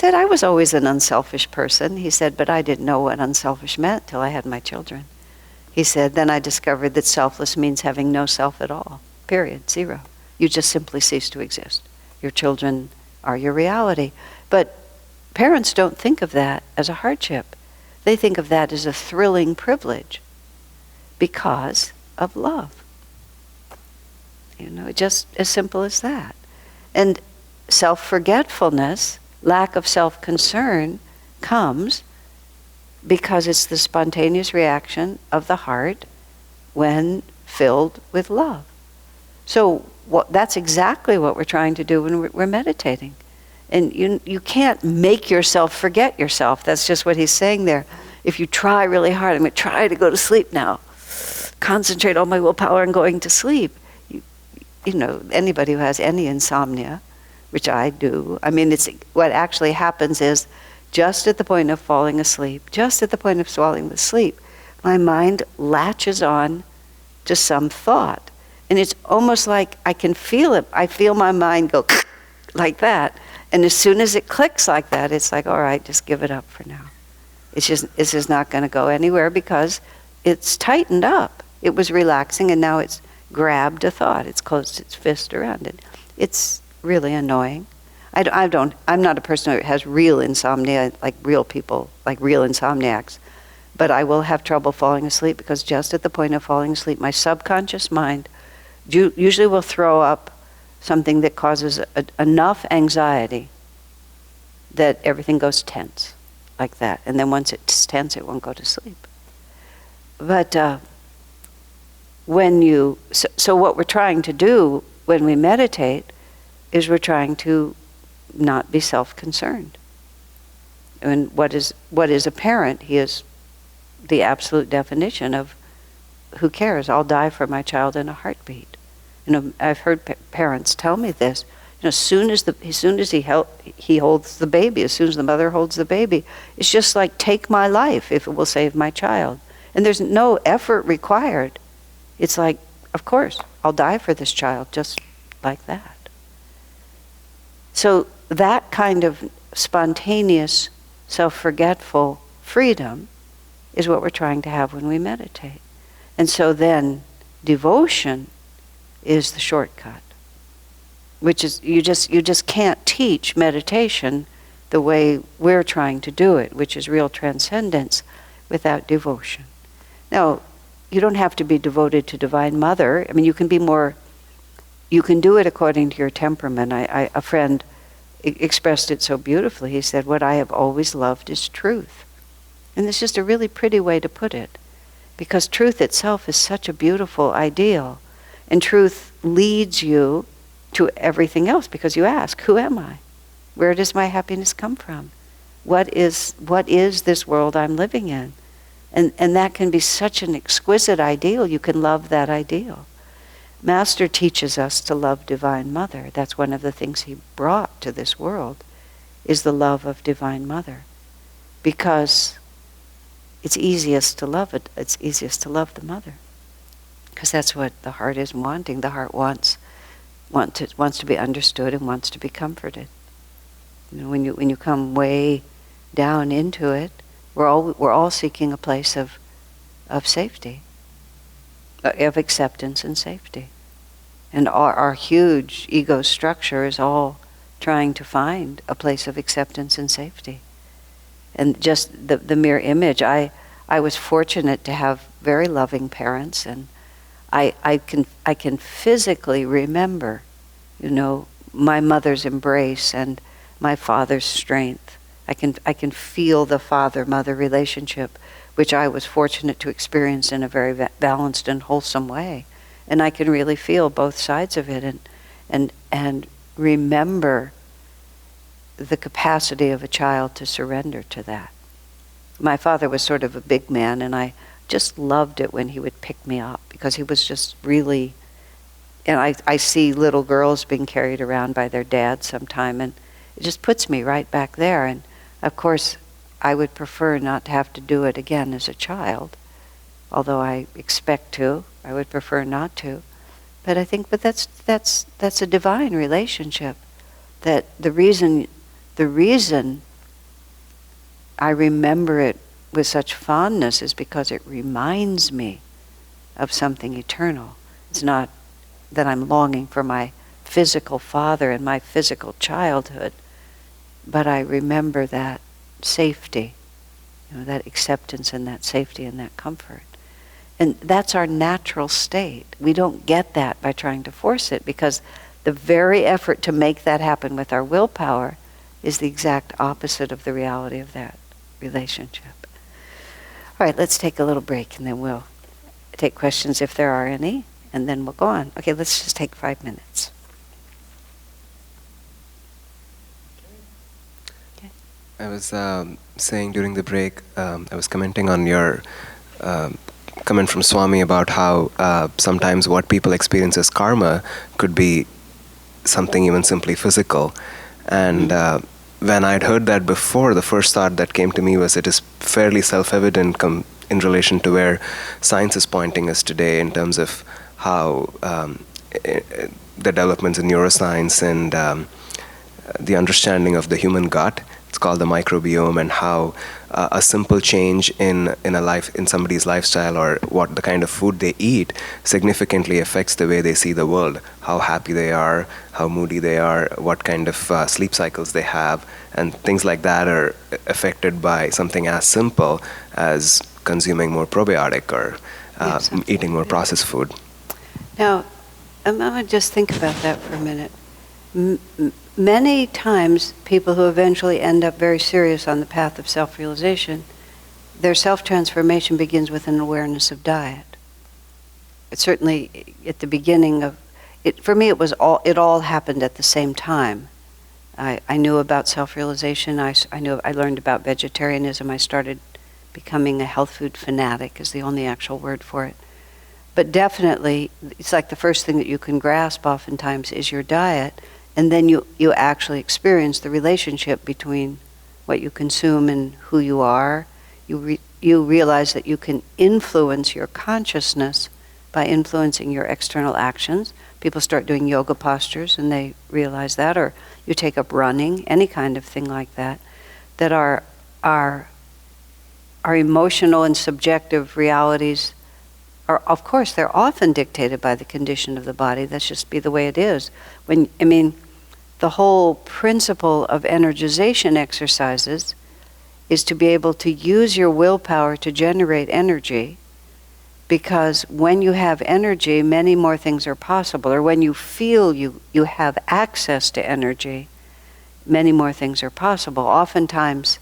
I was always an unselfish person. He said, but I didn't know what unselfish meant till I had my children. He said, then I discovered that selfless means having no self at all, period, zero. You just simply cease to exist. Your children are your reality. But parents don't think of that as a hardship. They think of that as a thrilling privilege because of love. Just as simple as that. And self-forgetfulness, lack of self-concern, comes because it's the spontaneous reaction of the heart when filled with love. So that's exactly what we're trying to do when we're meditating. And you can't make yourself forget yourself. That's just what he's saying there. If you try really hard, I'm going to try to go to sleep now, concentrate all my willpower on going to sleep. Anybody who has any insomnia, which I do, it's what actually happens is just at the point of falling asleep, just at the point of falling asleep, my mind latches on to some thought. And it's almost like I can feel it. I feel my mind go like that. And as soon as it clicks like that, it's like, all right, just give it up for now. It's just not going to go anywhere because it's tightened up. It was relaxing and now it's grabbed a thought. It's closed its fist around it. It's really annoying. I'm not a person who has real insomnia, like real people, like real insomniacs. But I will have trouble falling asleep because just at the point of falling asleep, my subconscious mind usually will throw up something that causes enough anxiety that everything goes tense, like that. And then once it's tense, it won't go to sleep. But so what we're trying to do when we meditate is we're trying to not be self-concerned. And what is apparent, he is the absolute definition of who cares? I'll die for my child in a heartbeat. I've heard parents tell me this. As soon as he holds the baby, as soon as the mother holds the baby, it's just like, take my life if it will save my child. And there's no effort required. It's like, of course, I'll die for this child, just like that. So that kind of spontaneous, self-forgetful freedom is what we're trying to have when we meditate. And so then devotion is the shortcut, which is you just can't teach meditation the way we're trying to do it, which is real transcendence, without devotion. Now, you don't have to be devoted to Divine Mother. You can do it according to your temperament. A friend expressed it so beautifully. He said, what I have always loved is truth. And it's just a really pretty way to put it, because truth itself is such a beautiful ideal. And truth leads you to everything else because you ask, who am I? Where does my happiness come from? What is this world I'm living in? And that can be such an exquisite ideal. You can love that ideal. Master teaches us to love Divine Mother. That's one of the things he brought to this world, is the love of Divine Mother. Because it's easiest to love it. It's easiest to love the mother. Because that's what the heart is wanting. The heart wants to be understood and wants to be comforted. When you come way down into it, we're all seeking a place of safety, of acceptance and safety. And our huge ego structure is all trying to find a place of acceptance and safety. And just the mere image, I was fortunate to have very loving parents, and I can physically remember, my mother's embrace and my father's strength. I can feel the father-mother relationship, which I was fortunate to experience in a very balanced and wholesome way. And I can really feel both sides of it and remember the capacity of a child to surrender to that. My father was sort of a big man, and I just loved it when he would pick me up, because he was just really, and I see little girls being carried around by their dads sometime, and it just puts me right back there. And of course, I would prefer not to have to do it again as a child, although I expect to. I would prefer not to. But I think, that's a divine relationship. That the reason I remember it with such fondness is because it reminds me of something eternal. It's not that I'm longing for my physical father and my physical childhood, but I remember that safety, that acceptance and that safety and that comfort. And that's our natural state. We don't get that by trying to force it, because the very effort to make that happen with our willpower is the exact opposite of the reality of that relationship. All right, let's take a little break, and then we'll take questions if there are any, and then we'll go on. Okay, let's just take 5 minutes. Okay.
I was saying during the break, I was commenting on your comment from Swami about how sometimes what people experience as karma could be something even simply physical. And when I'd heard that before, the first thought that came to me was it is fairly self-evident in relation to where science is pointing us today in terms of how the developments in neuroscience and the understanding of the human gut. It's called the microbiome, and how a simple change in somebody's lifestyle or what the kind of food they eat significantly affects the way they see the world, how happy they are, how moody they are, what kind of sleep cycles they have, and things like that are affected by something as simple as consuming more probiotic or eating more processed food.
Now, I'm going to just think about that for a minute. Many times, people who eventually end up very serious on the path of self-realization, their self-transformation begins with an awareness of diet. It's certainly at the beginning of it. For me, it all happened at the same time. I knew about self-realization. I learned about vegetarianism. I started becoming a health food fanatic, is the only actual word for it. But definitely, it's like the first thing that you can grasp oftentimes is your diet. And then you actually experience the relationship between what you consume and who you are. You realize that you can influence your consciousness by influencing your external actions. People start doing yoga postures and they realize that, or you take up running, any kind of thing like that, that our emotional and subjective realities are, of course, they're often dictated by the condition of the body. That's just be the way it is. The whole principle of energization exercises is to be able to use your willpower to generate energy, because when you have energy, many more things are possible. Or when you feel you have access to energy, many more things are possible. Oftentimes,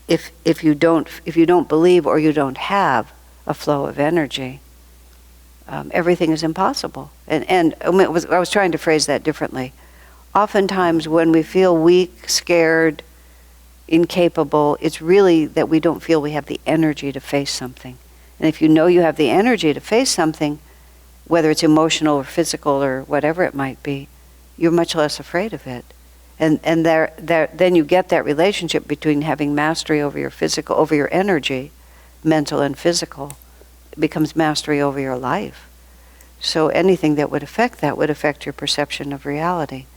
if you don't believe or you don't have a flow of energy, everything is impossible. And I was trying to phrase that differently. Oftentimes when we feel weak, scared, incapable, it's really that we don't feel we have the energy to face something. And if you know you have the energy to face something, whether it's emotional or physical or whatever it might be, you're much less afraid of it. And then you get that relationship between having mastery over your physical, over your energy, mental and physical, becomes mastery over your life. So anything that would affect that would affect your perception of reality.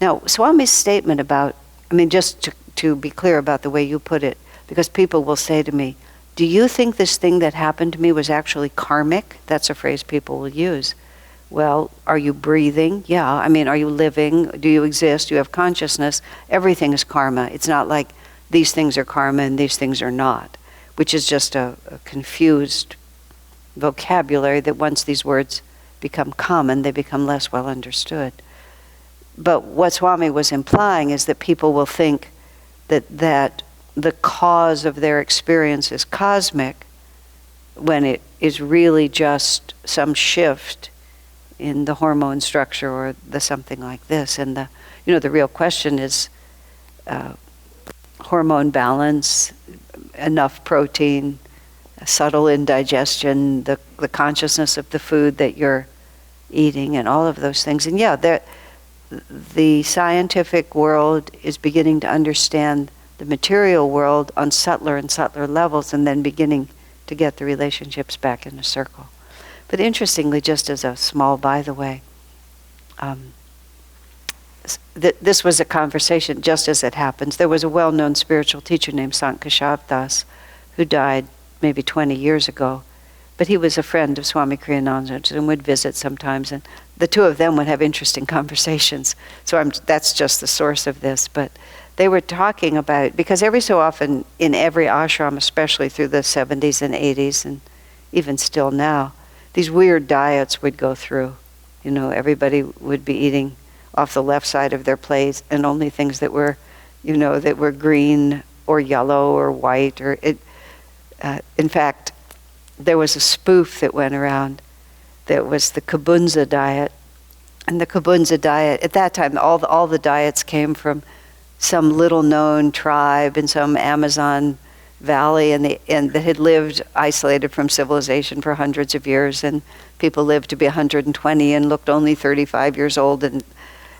Now, Swami's statement about, just to be clear about the way you put it, because people will say to me, do you think this thing that happened to me was actually karmic? That's a phrase people will use. Well, are you breathing? Yeah. Are you living? Do you exist? Do you have consciousness? Everything is karma. It's not like these things are karma and these things are not, which is just a confused vocabulary that once these words become common, they become less well understood. But what Swami was implying is that people will think that the cause of their experience is cosmic when it is really just some shift in the hormone structure or the something like this. And the real question is hormone balance, enough protein, subtle indigestion, the consciousness of the food that you're eating, and all of those things. And yeah, the scientific world is beginning to understand the material world on subtler and subtler levels, and then beginning to get the relationships back in a circle. But interestingly, just as a small by the way, this was a conversation, just as it happens. There was a well-known spiritual teacher named Sant Keshav Das who died maybe 20 years ago, but he was a friend of Swami Kriyananda and would visit sometimes, and the two of them would have interesting conversations. So that's just the source of this, but they were talking about, because every so often in every ashram, especially through the 70s and 80s and even still now, these weird diets would go through. Everybody would be eating off the left side of their plate and only things that were, that were green or yellow or white. In fact, there was a spoof that went around that was the Kabunza diet. And the Kabunza diet, at that time, all the diets came from some little-known tribe in some Amazon valley, and that had lived isolated from civilization for hundreds of years, and people lived to be 120 and looked only 35 years old, and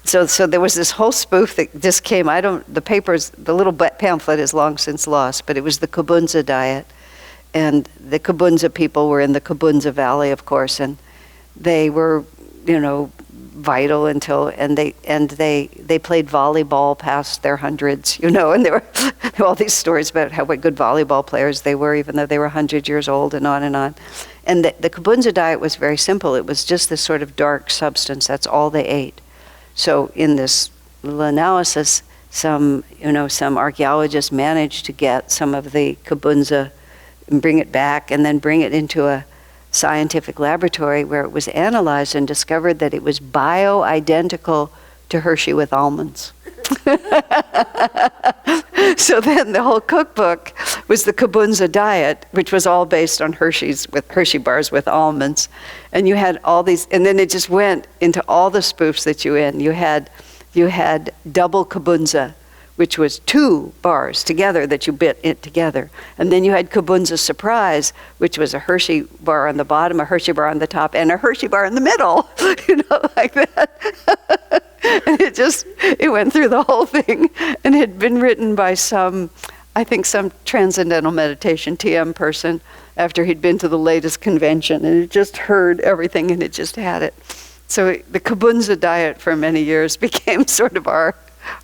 so there was this whole spoof that just came. The little pamphlet is long since lost, but it was the Kabunza diet, and the Kabunza people were in the Kabunza Valley, of course, and they were, vital and they played volleyball past their hundreds, and there were all these stories about what good volleyball players they were, even though they were 100 years old, and on and on. And the Kabunza diet was very simple. It was just this sort of dark substance. That's all they ate. So in this little analysis, some archaeologists managed to get some of the Kabunza and bring it back, and then bring it into a scientific laboratory where it was analyzed and discovered that it was bio-identical to Hershey with almonds. So then the whole cookbook was the Kabunza diet, which was all based on Hershey bars with almonds. And you had all these, and then it just went into all the spoofs that you had double Kabunza, which was 2 bars together that you bit it together. And then you had Kabunza Surprise, which was a Hershey bar on the bottom, a Hershey bar on the top, and a Hershey bar in the middle, like that. And it went through the whole thing, and it had been written by some transcendental meditation TM person after he'd been to the latest convention, and it just heard everything, and it just had it. So the Kabunza diet for many years became sort of our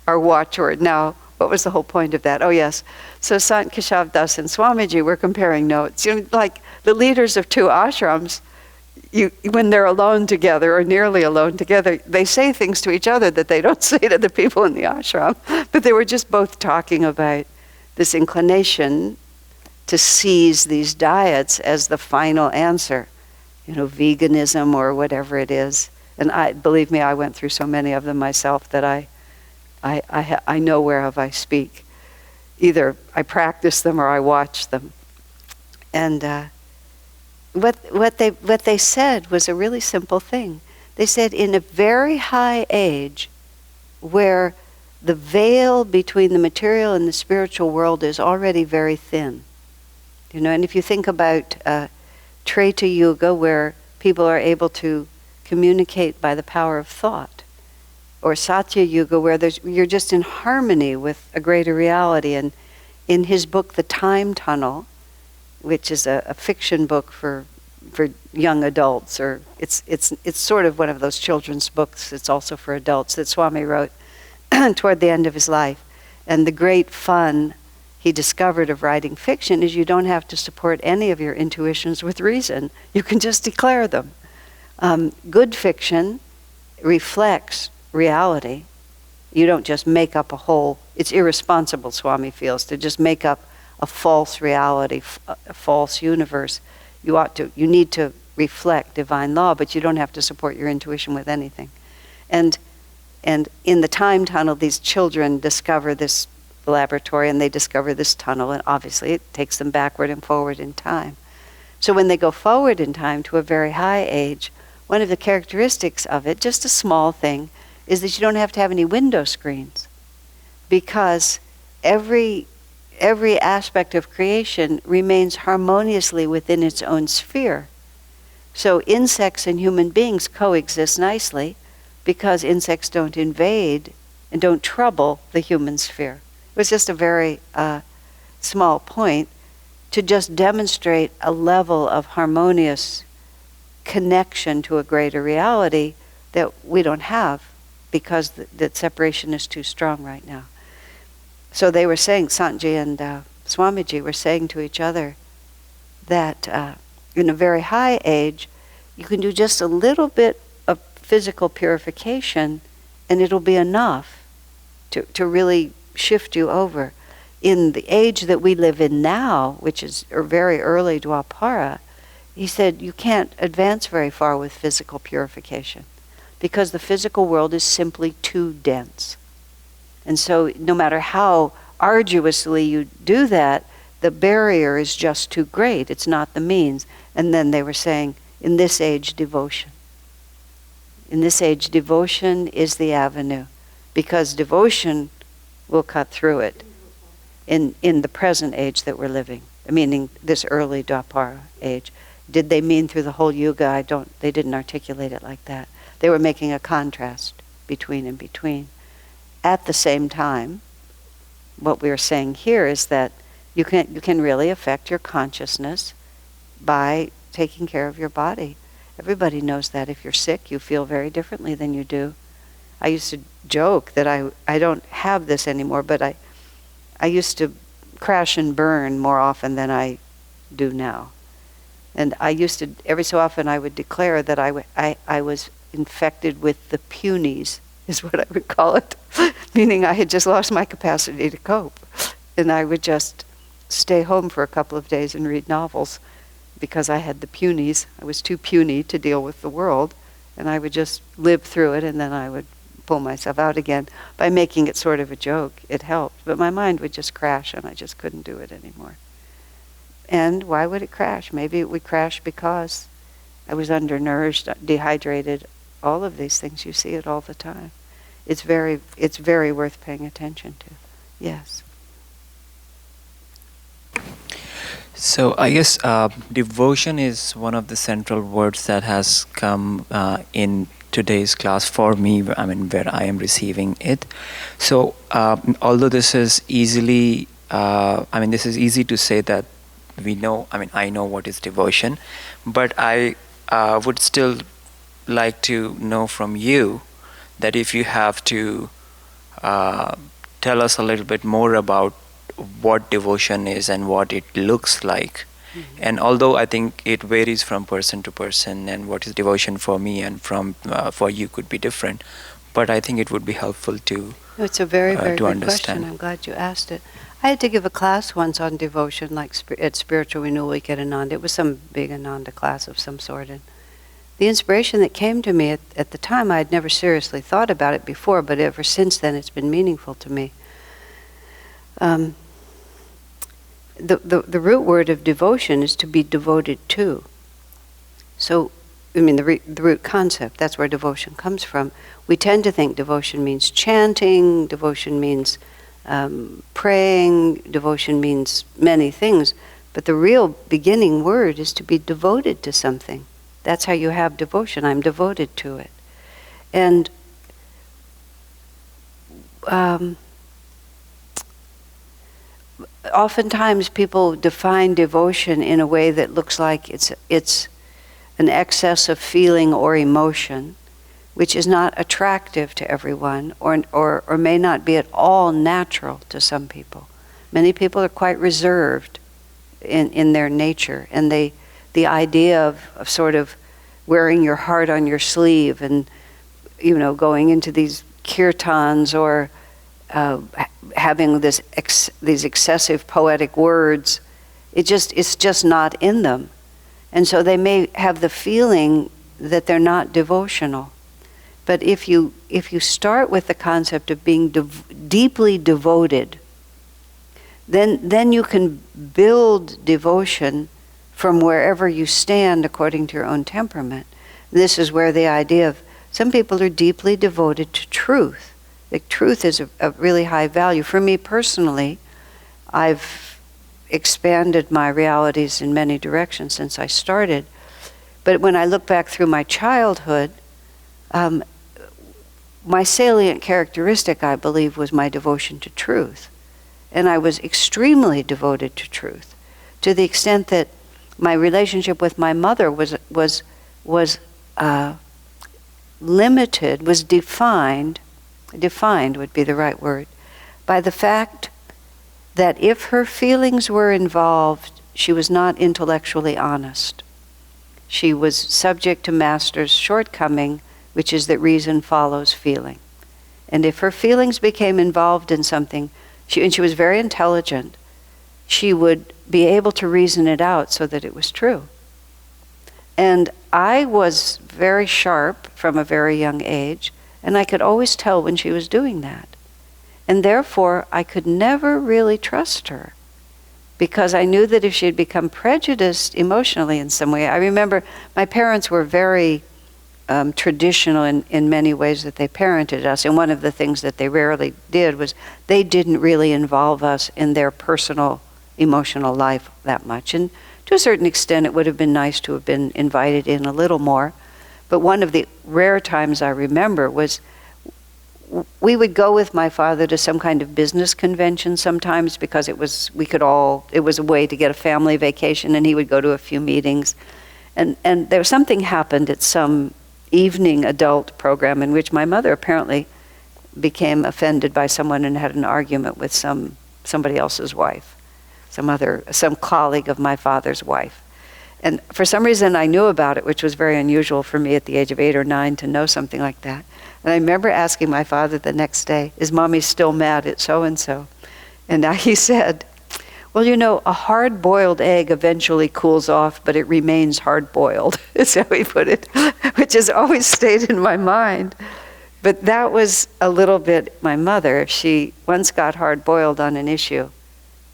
watchword. Now, what was the whole point of that? Oh, yes. So Sant Keshav Das and Swamiji were comparing notes. Like the leaders of 2 ashrams, when they're alone together or nearly alone together, they say things to each other that they don't say to the people in the ashram. But they were just both talking about this inclination to seize these diets as the final answer, veganism or whatever it is. And believe me, I went through so many of them myself that I know whereof I speak. Either I practice them or I watch them. And what they said was a really simple thing. They said in a very high age, where the veil between the material and the spiritual world is already very thin. And if you think about Treta Yuga, where people are able to communicate by the power of thought, or Satya Yuga, where you're just in harmony with a greater reality. And in his book, The Time Tunnel, which is a fiction book for young adults, or it's sort of one of those children's books. It's also for adults that Swami wrote toward the end of his life. And the great fun he discovered of writing fiction is you don't have to support any of your intuitions with reason. You can just declare them. Good fiction reflects reality. You don't just make up a whole, it's irresponsible, Swami feels, to just make up a false reality, a false universe. You need to reflect divine law, but you don't have to support your intuition with anything. And in the time tunnel, these children discover this laboratory, and they discover this tunnel, and obviously it takes them backward and forward in time. So when they go forward in time to a very high age, one of the characteristics of it, just a small thing, is that you don't have to have any window screens, because every aspect of creation remains harmoniously within its own sphere. So insects and human beings coexist nicely because insects don't invade and don't trouble the human sphere. It was just a very small point to just demonstrate a level of harmonious connection to a greater reality that we don't have, because that separation is too strong right now. So they were saying, Santji and Swamiji were saying to each other that in a very high age, you can do just a little bit of physical purification and it'll be enough to really shift you over. In the age that we live in now, which is very early Dwapara, he said you can't advance very far with physical purification, because the physical world is simply too dense. And so no matter how arduously you do that, the barrier is just too great. It's not the means. And then they were saying, in this age, devotion. In this age, devotion is the avenue, because devotion will cut through it in the present age that we're living, meaning this early Dwapara age. Did they mean through the whole Yuga? They didn't articulate it like that. They were making a contrast between and between. At the same time, what we are saying here is that you can really affect your consciousness by taking care of your body. Everybody knows that if you're sick, you feel very differently than you do. I used to joke that I don't have this anymore, but I used to crash and burn more often than I do now. And I used to, every so often I would declare that I was infected with the punies, is what I would call it, meaning I had just lost my capacity to cope. And I would just stay home for a couple of days and read novels, because I had the punies. I was too puny to deal with the world, and I would just live through it, and then I would pull myself out again. By making it sort of a joke, it helped. But my mind would just crash, and I just couldn't do it anymore. And why would it crash? Maybe it would crash because I was undernourished, dehydrated, all of these things. You see it all the time. It's very worth paying attention to. Yes.
So I guess devotion is one of the central words that has come in today's class for me, I mean, where I am receiving it. So although this is easily, this is easy to say that we know, I know what is devotion, but I would still like to know from you that if you have to tell us a little bit more about what devotion is and what it looks like. Mm-hmm. And although I think it varies from person to person, and what is devotion for me and for you could be different, but I think it would be helpful to
It's a very, very good
understand.
question. I'm glad you asked it. I had to give a class once on devotion, like at Spiritual Renewal Week at Ananda. It was some big Ananda class of some sort. And the inspiration that came to me at the time, I had never seriously thought about it before, but ever since then it's been meaningful to me. The root word of devotion is to be devoted to. So, I mean, the root concept, that's where devotion comes from. We tend to think devotion means chanting, devotion means praying, devotion means many things, but the real beginning word is to be devoted to something. That's how you have devotion. I'm devoted to it. And oftentimes people define devotion in a way that looks like it's an excess of feeling or emotion, which is not attractive to everyone, or may not be at all natural to some people. Many people are quite reserved in their nature, and the idea of sort of wearing your heart on your sleeve and, you know, going into these kirtans or having these excessive poetic words, it's just not in them. And so they may have the feeling that they're not devotional. But if you start with the concept of being deeply devoted, then you can build devotion from wherever you stand according to your own temperament. This is where the idea of some people are deeply devoted to truth. The truth is a really high value. For me personally, I've expanded my realities in many directions since I started. But when I look back through my childhood, my salient characteristic, I believe, was my devotion to truth. And I was extremely devoted to truth, to the extent that my relationship with my mother was limited, was defined would be the right word, by the fact that if her feelings were involved, she was not intellectually honest. She was subject to Master's shortcoming, which is that reason follows feeling. And if her feelings became involved in something, and she was very intelligent, she would be able to reason it out so that it was true. And I was very sharp from a very young age, and I could always tell when she was doing that. And therefore, I could never really trust her, because I knew that if she had become prejudiced emotionally in some way. I remember my parents were very traditional in many ways that they parented us, and one of the things that they rarely did was they didn't really involve us in their personal emotional life that much. And to a certain extent, it would have been nice to have been invited in a little more. But one of the rare times I remember was we would go with my father to some kind of business convention sometimes, because it was a way to get a family vacation, and he would go to a few meetings. And there was something happened at some evening adult program in which my mother apparently became offended by someone and had an argument with somebody else's wife, some colleague of my father's wife. And for some reason I knew about it, which was very unusual for me at the age of 8 or 9 to know something like that. And I remember asking my father the next day, "Is Mommy still mad at so-and-so?" And he said, "Well, you know, a hard-boiled egg eventually cools off, but it remains hard-boiled," is how he put it, which has always stayed in my mind. But that was a little bit my mother. If she once got hard-boiled on an issue,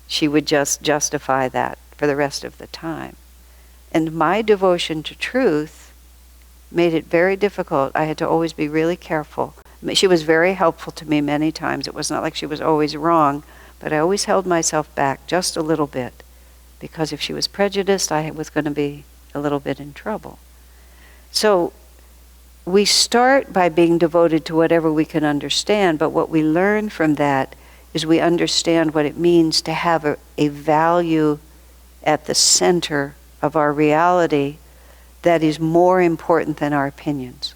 she would just justify that for the rest of the time. And my devotion to truth made it very difficult. I had to always be really careful. She was very helpful to me many times. It was not like she was always wrong, but I always held myself back just a little bit, because if she was prejudiced, I was going to be a little bit in trouble. So we start by being devoted to whatever we can understand, but what we learn from that is we understand what it means to have a value at the center of our reality that is more important than our opinions.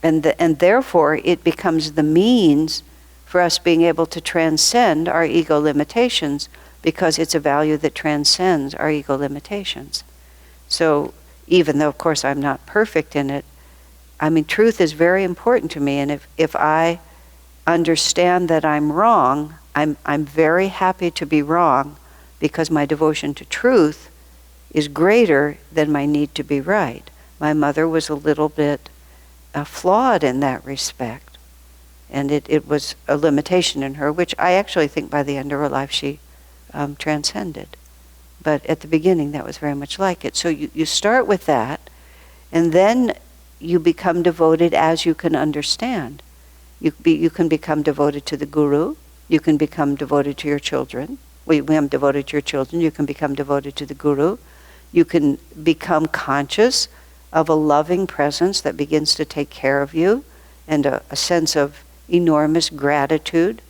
And therefore, it becomes the means for us being able to transcend our ego limitations, because it's a value that transcends our ego limitations. So even though, of course, I'm not perfect in it, I mean, truth is very important to me. And if I understand that I'm wrong, I'm very happy to be wrong, because my devotion to truth is greater than my need to be right. My mother was a little bit flawed in that respect. And it was a limitation in her, which I actually think by the end of her life she transcended. But at the beginning, that was very much like it. So you start with that, and then you become devoted as you can understand. You can become devoted to the guru. You can become devoted to your children. We become devoted to your children. You can become devoted to the guru. You can become conscious of a loving presence that begins to take care of you, and a sense of enormous gratitude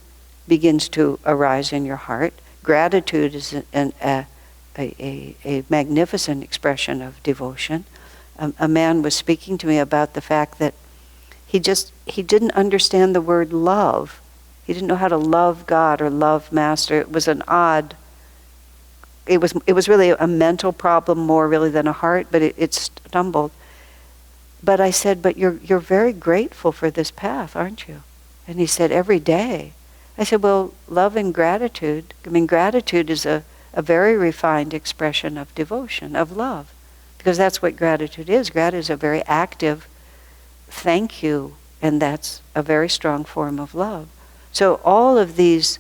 begins to arise in your heart. Gratitude is a magnificent expression of devotion. A man was speaking to me about the fact that he didn't understand the word love. He didn't know how to love God or love Master. It was an odd, it was really a mental problem more really than a heart, but it stumbled. But I said, but you're very grateful for this path, aren't you? And he said, every day. I said, well, love and gratitude, gratitude is a very refined expression of devotion, of love. Because that's what gratitude is. Gratitude is a very active thank you, and that's a very strong form of love. So all of these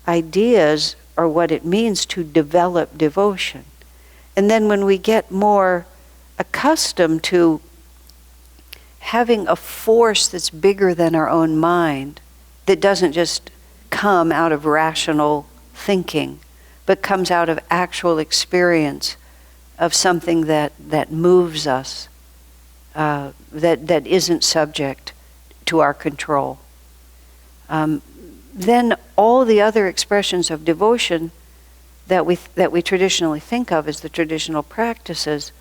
ideas are what it means to develop devotion. And then when we get more accustomed to having a force that's bigger than our own mind, that doesn't just come out of rational thinking, but comes out of actual experience of something that moves us, that isn't subject to our control. Then all the other expressions of devotion that we traditionally think of as the traditional practices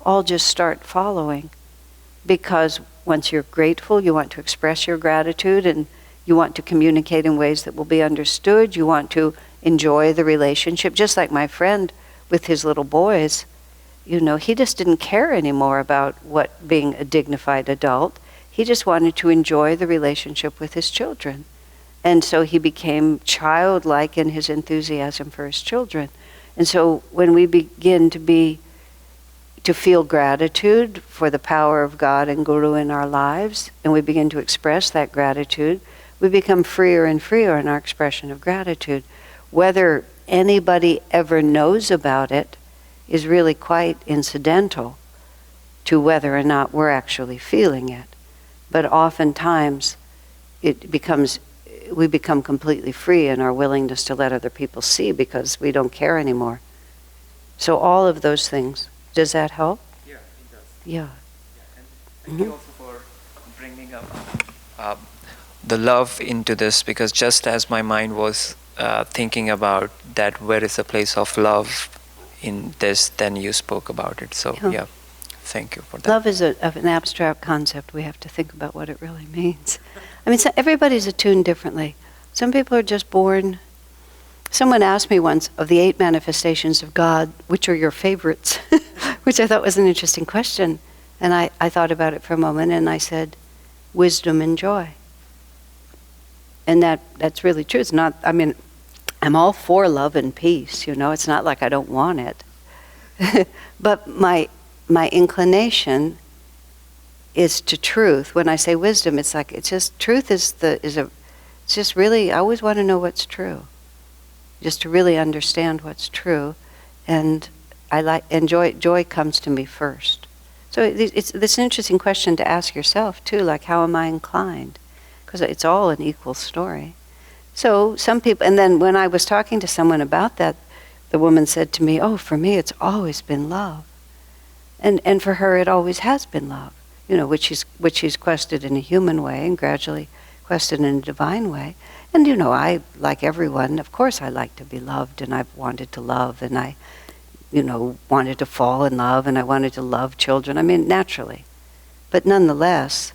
all just start following. Because once you're grateful, you want to express your gratitude, and you want to communicate in ways that will be understood. You want to enjoy the relationship. Just like my friend with his little boys, he just didn't care anymore about what being a dignified adult. He just wanted to enjoy the relationship with his children. And so he became childlike in his enthusiasm for his children. And so when we begin to feel gratitude for the power of God and Guru in our lives, and we begin to express that gratitude, we become freer and freer in our expression of gratitude. Whether anybody ever knows about it is really quite incidental to whether or not we're actually feeling it. But oftentimes we become completely free in our willingness to let other people see, because we don't care anymore. So all of those things. Does that help?
Yeah, it does.
Yeah.
And thank you also for bringing up the love into this, because just as my mind was thinking about that, where is the place of love in this, then you spoke about it. So yeah, thank you for that.
Love is an abstract concept. We have to think about what it really means. Everybody's attuned differently. Some people are just born. Someone asked me once, of the 8 manifestations of God, which are your favorites? Which I thought was an interesting question. And I thought about it for a moment, and I said, wisdom and joy. And that's really true. It's not, I'm all for love and peace, It's not like I don't want it. But my inclination is to truth. When I say wisdom, it's just truth it's just really, I always want to know what's true. Just to really understand what's true. And joy comes to me first. So it's an interesting question to ask yourself too, like, how am I inclined? Because it's all an equal story. So some people, and then when I was talking to someone about that, the woman said to me, oh, for me it's always been love. And for her it always has been love, which she's quested in a human way and gradually quested in a divine way. And I, like everyone, of course I like to be loved, and I've wanted to love, and I wanted to fall in love, and I wanted to love children, naturally. But nonetheless,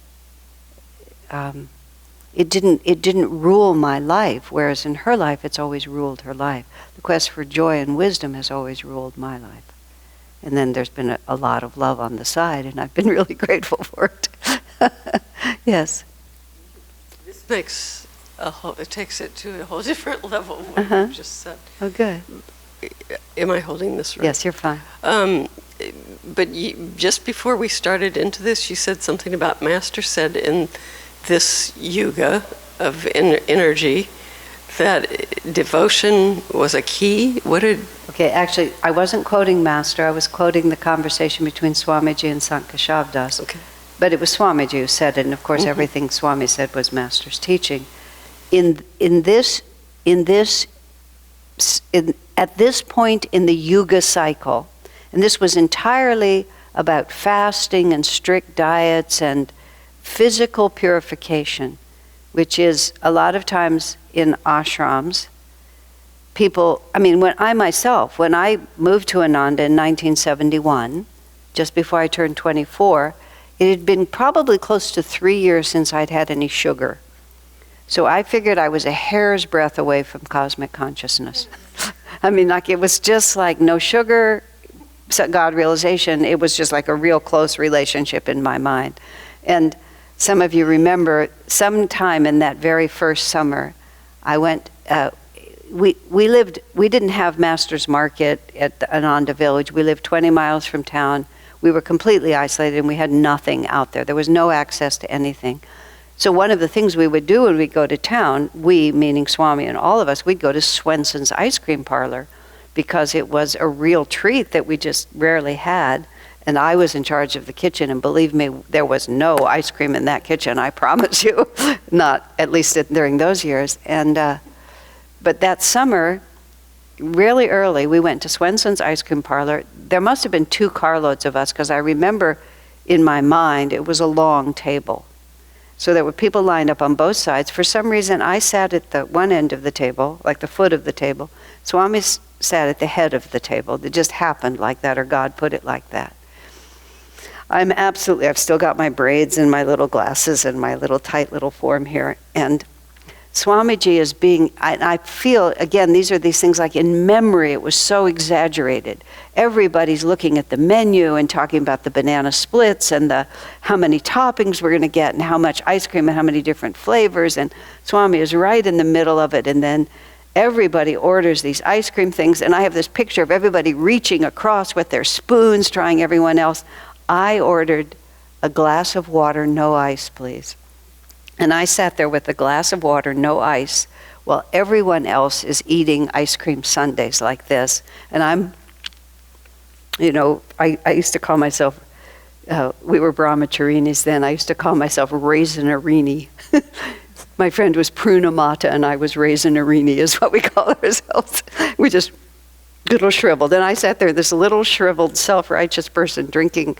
it didn't rule my life, whereas in her life it's always ruled her life. The quest for joy and wisdom has always ruled my life. And then there's been a lot of love on the side, and I've been really grateful for it. Yes?
This makes it takes it to a whole different level, what you just said.
Oh, good.
Am I holding this right?
Yes, you're fine.
But just before we started into this, you said something about Master said in this yuga of energy that devotion was a key. What did
Okay, actually, I wasn't quoting Master. I was quoting the conversation between Swamiji and Sant Keshavdas.
Okay.
But it was Swamiji who said it, and of course everything Swami said was Master's teaching. At this point in the Yuga cycle, and this was entirely about fasting and strict diets and physical purification, which is a lot of times in ashrams, people, when I moved to Ananda in 1971, just before I turned 24, it had been probably close to 3 years since I'd had any sugar. So I figured I was a hair's breadth away from cosmic consciousness. It was just like no sugar, God realization. It was just like a real close relationship in my mind. And some of you remember, sometime in that very first summer, I went, we didn't have Master's Market at the Ananda Village. We lived 20 miles from town. We were completely isolated and we had nothing out there. There was no access to anything. So one of the things we would do when we go to town, we, meaning Swami and all of us, we'd go to Swenson's ice cream parlor because it was a real treat that we just rarely had. And I was in charge of the kitchen, and believe me, there was no ice cream in that kitchen, I promise you. Not, at least during those years. But that summer, really early, we went to Swenson's ice cream parlor. There must have been 2 carloads of us, because I remember in my mind it was a long table. So there were people lined up on both sides. For some reason, I sat at the one end of the table, like the foot of the table. Swami sat at the head of the table. It just happened like that, or God put it like that. I've still got my braids and my little glasses and my little tight little form here. And Swamiji is I feel, again, these are these things like in memory, it was so exaggerated. Everybody's looking at the menu and talking about the banana splits and how many toppings we're going to get and how much ice cream and how many different flavors. And Swami is right in the middle of it. And then everybody orders these ice cream things. And I have this picture of everybody reaching across with their spoons, trying everyone else. I ordered a glass of water, no ice, please. And I sat there with a glass of water, no ice, while everyone else is eating ice cream sundaes like this. And I used to call myself, we were brahmacharinis then, I used to call myself Raisinarini. My friend was Prunamata and I was Raisinarini is what we call ourselves. We just little shriveled. And I sat there, this little shriveled, self-righteous person drinking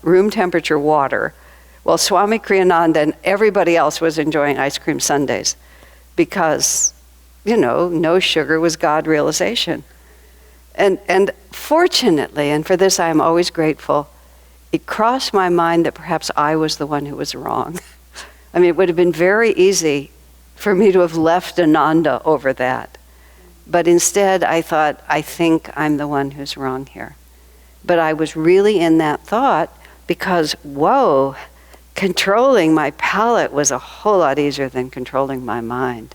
room temperature water, while Swami Kriyananda and everybody else was enjoying ice cream sundaes because, no sugar was God realization. And fortunately, and for this I am always grateful, it crossed my mind that perhaps I was the one who was wrong. It would have been very easy for me to have left Ananda over that. But instead I thought, I think I'm the one who's wrong here. But I was really in that thought because, whoa, controlling my palate was a whole lot easier than controlling my mind.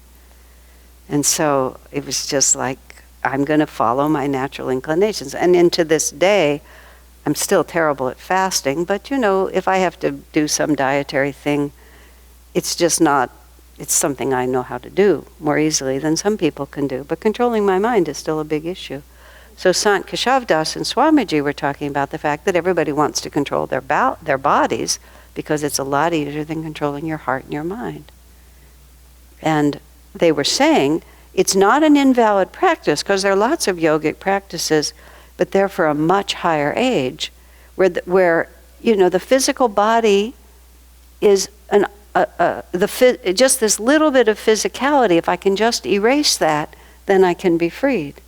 And so it was just like, I'm going to follow my natural inclinations. And into this day, I'm still terrible at fasting, but if I have to do some dietary thing, it's something I know how to do more easily than some people can do. But controlling my mind is still a big issue. So Sant Keshavdas and Swamiji were talking about the fact that everybody wants to control their bodies, because it's a lot easier than controlling your heart and your mind. And they were saying it's not an invalid practice, because there are lots of yogic practices, but they're for a much higher age, where the physical body is just this little bit of physicality. If I can just erase that, then I can be freed.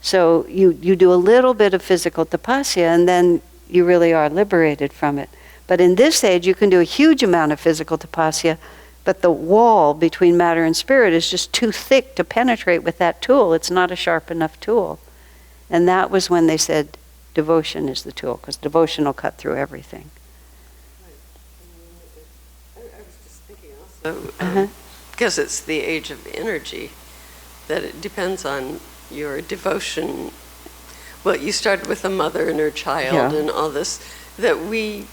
So you do a little bit of physical tapasya, and then you really are liberated from it. But in this age, you can do a huge amount of physical tapasya, but the wall between matter and spirit is just too thick to penetrate with that tool. It's not a sharp enough tool. And that was when they said devotion is the tool, because devotion will cut through everything.
I was just thinking also, because it's the age of energy, that it depends on your devotion. Well, you started with a mother and her child and all this, that we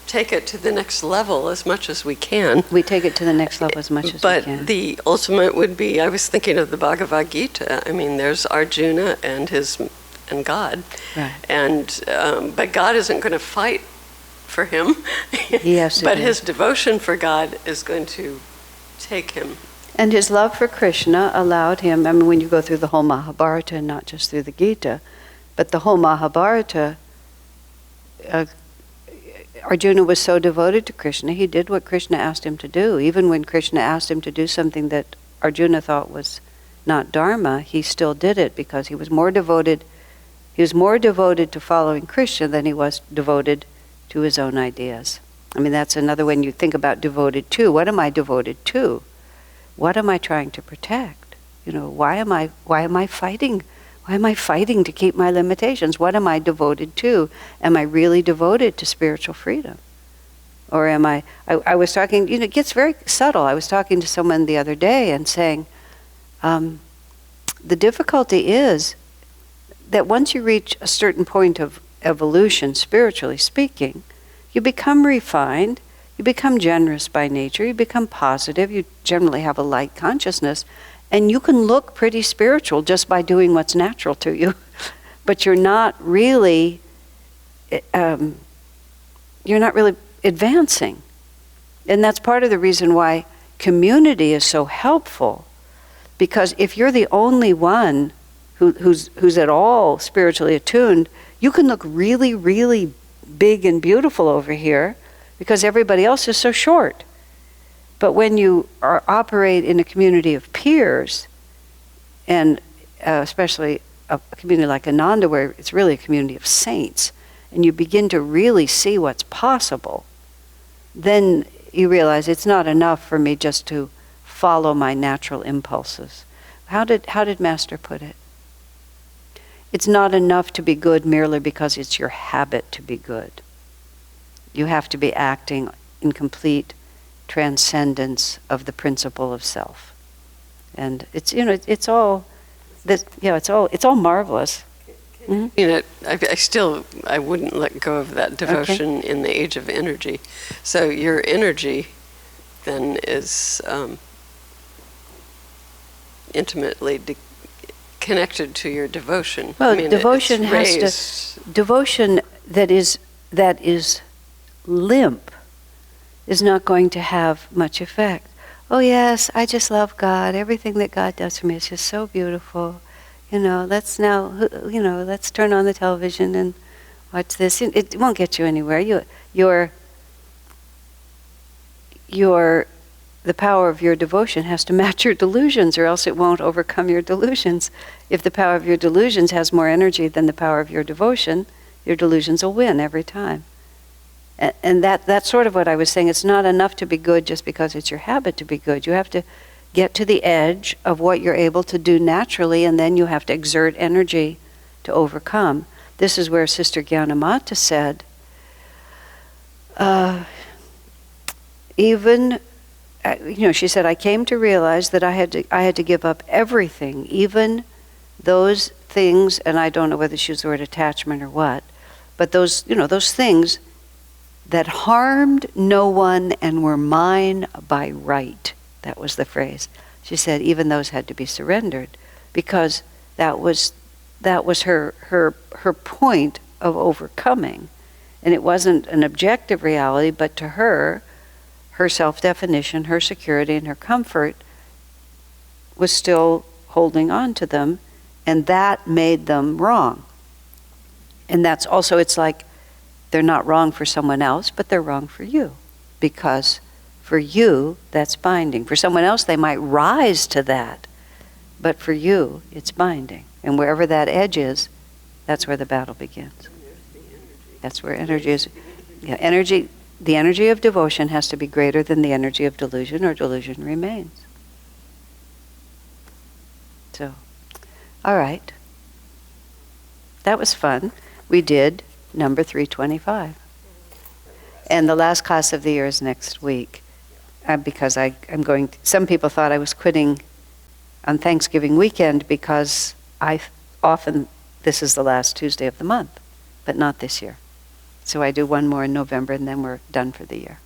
take it to the next level as much as we can.
We take it to the next level as much as we can.
But the ultimate would be, I was thinking of the Bhagavad Gita. I mean, there's Arjuna and God.
Right.
And but God isn't going to fight for him.
Yes,
but his devotion for God is going to take him.
And his love for Krishna allowed him, I mean, when you go through the whole Mahabharata, and not just through the Gita, but the whole Mahabharata, Arjuna was so devoted to Krishna, he did what Krishna asked him to do. Even when Krishna asked him to do something that Arjuna thought was not Dharma, he still did it because he was more devoted to following Krishna than he was devoted to his own ideas. I mean, that's another when you think about devoted to. What am I devoted to? What am I trying to protect? You know, why am I fighting? Why am I fighting to keep my limitations? What am I devoted to? Am I really devoted to spiritual freedom? Or am I was talking, you know, it gets very subtle. I was talking to someone the other day and saying, the difficulty is that once you reach a certain point of evolution, spiritually speaking, you become refined, you become generous by nature, you become positive, you generally have a light consciousness, and you can look pretty spiritual just by doing what's natural to you. But you're not really advancing. And that's part of the reason why community is so helpful. Because if you're the only one who's at all spiritually attuned, you can look really, really big and beautiful over here because everybody else is so short. But when you operate in a community of peers, and especially a community like Ananda, where it's really a community of saints, and you begin to really see what's possible, then you realize it's not enough for me just to follow my natural impulses. How did Master put it? It's not enough to be good merely because it's your habit to be good. You have to be acting in complete transcendence of the principle of self. And it's, you know, it's all this, yeah, it's all marvelous. Mm-hmm.
You know, I wouldn't let go of that devotion in the age of energy. So your energy then is intimately connected to your devotion.
Well,
I mean,
devotion devotion that is limp is not going to have much effect. Oh yes, I just love God. Everything that God does for me is just so beautiful. You know, let's turn on the television and watch this. It won't get you anywhere. The power of your devotion has to match your delusions, or else it won't overcome your delusions. If the power of your delusions has more energy than the power of your devotion, your delusions will win every time. And that's sort of what I was saying. It's not enough to be good just because it's your habit to be good. You have to get to the edge of what you're able to do naturally, and then you have to exert energy to overcome. This is where Sister Gyanamata said, she said, I came to realize that I had to give up everything, even those things, and I don't know whether she used the word attachment or what, but those things that harmed no one and were mine by right. That was the phrase. She said even those had to be surrendered, because that was her point of overcoming. And it wasn't an objective reality, but to her self-definition, her security, and her comfort was still holding on to them, and that made them wrong. And that's also, it's like they're not wrong for someone else, but they're wrong for you, because for you, that's binding. For someone else, they might rise to that, but for you, it's binding. And wherever that edge is, that's where the battle begins. That's where energy is. Yeah, the energy of devotion has to be greater than the energy of delusion, or delusion remains. So, all right. That was fun. We did number 325. And the last class of the year is next week. Because I'm going to, some people thought I was quitting on Thanksgiving weekend because this is the last Tuesday of the month, but not this year. So I do one more in November, and then we're done for the year.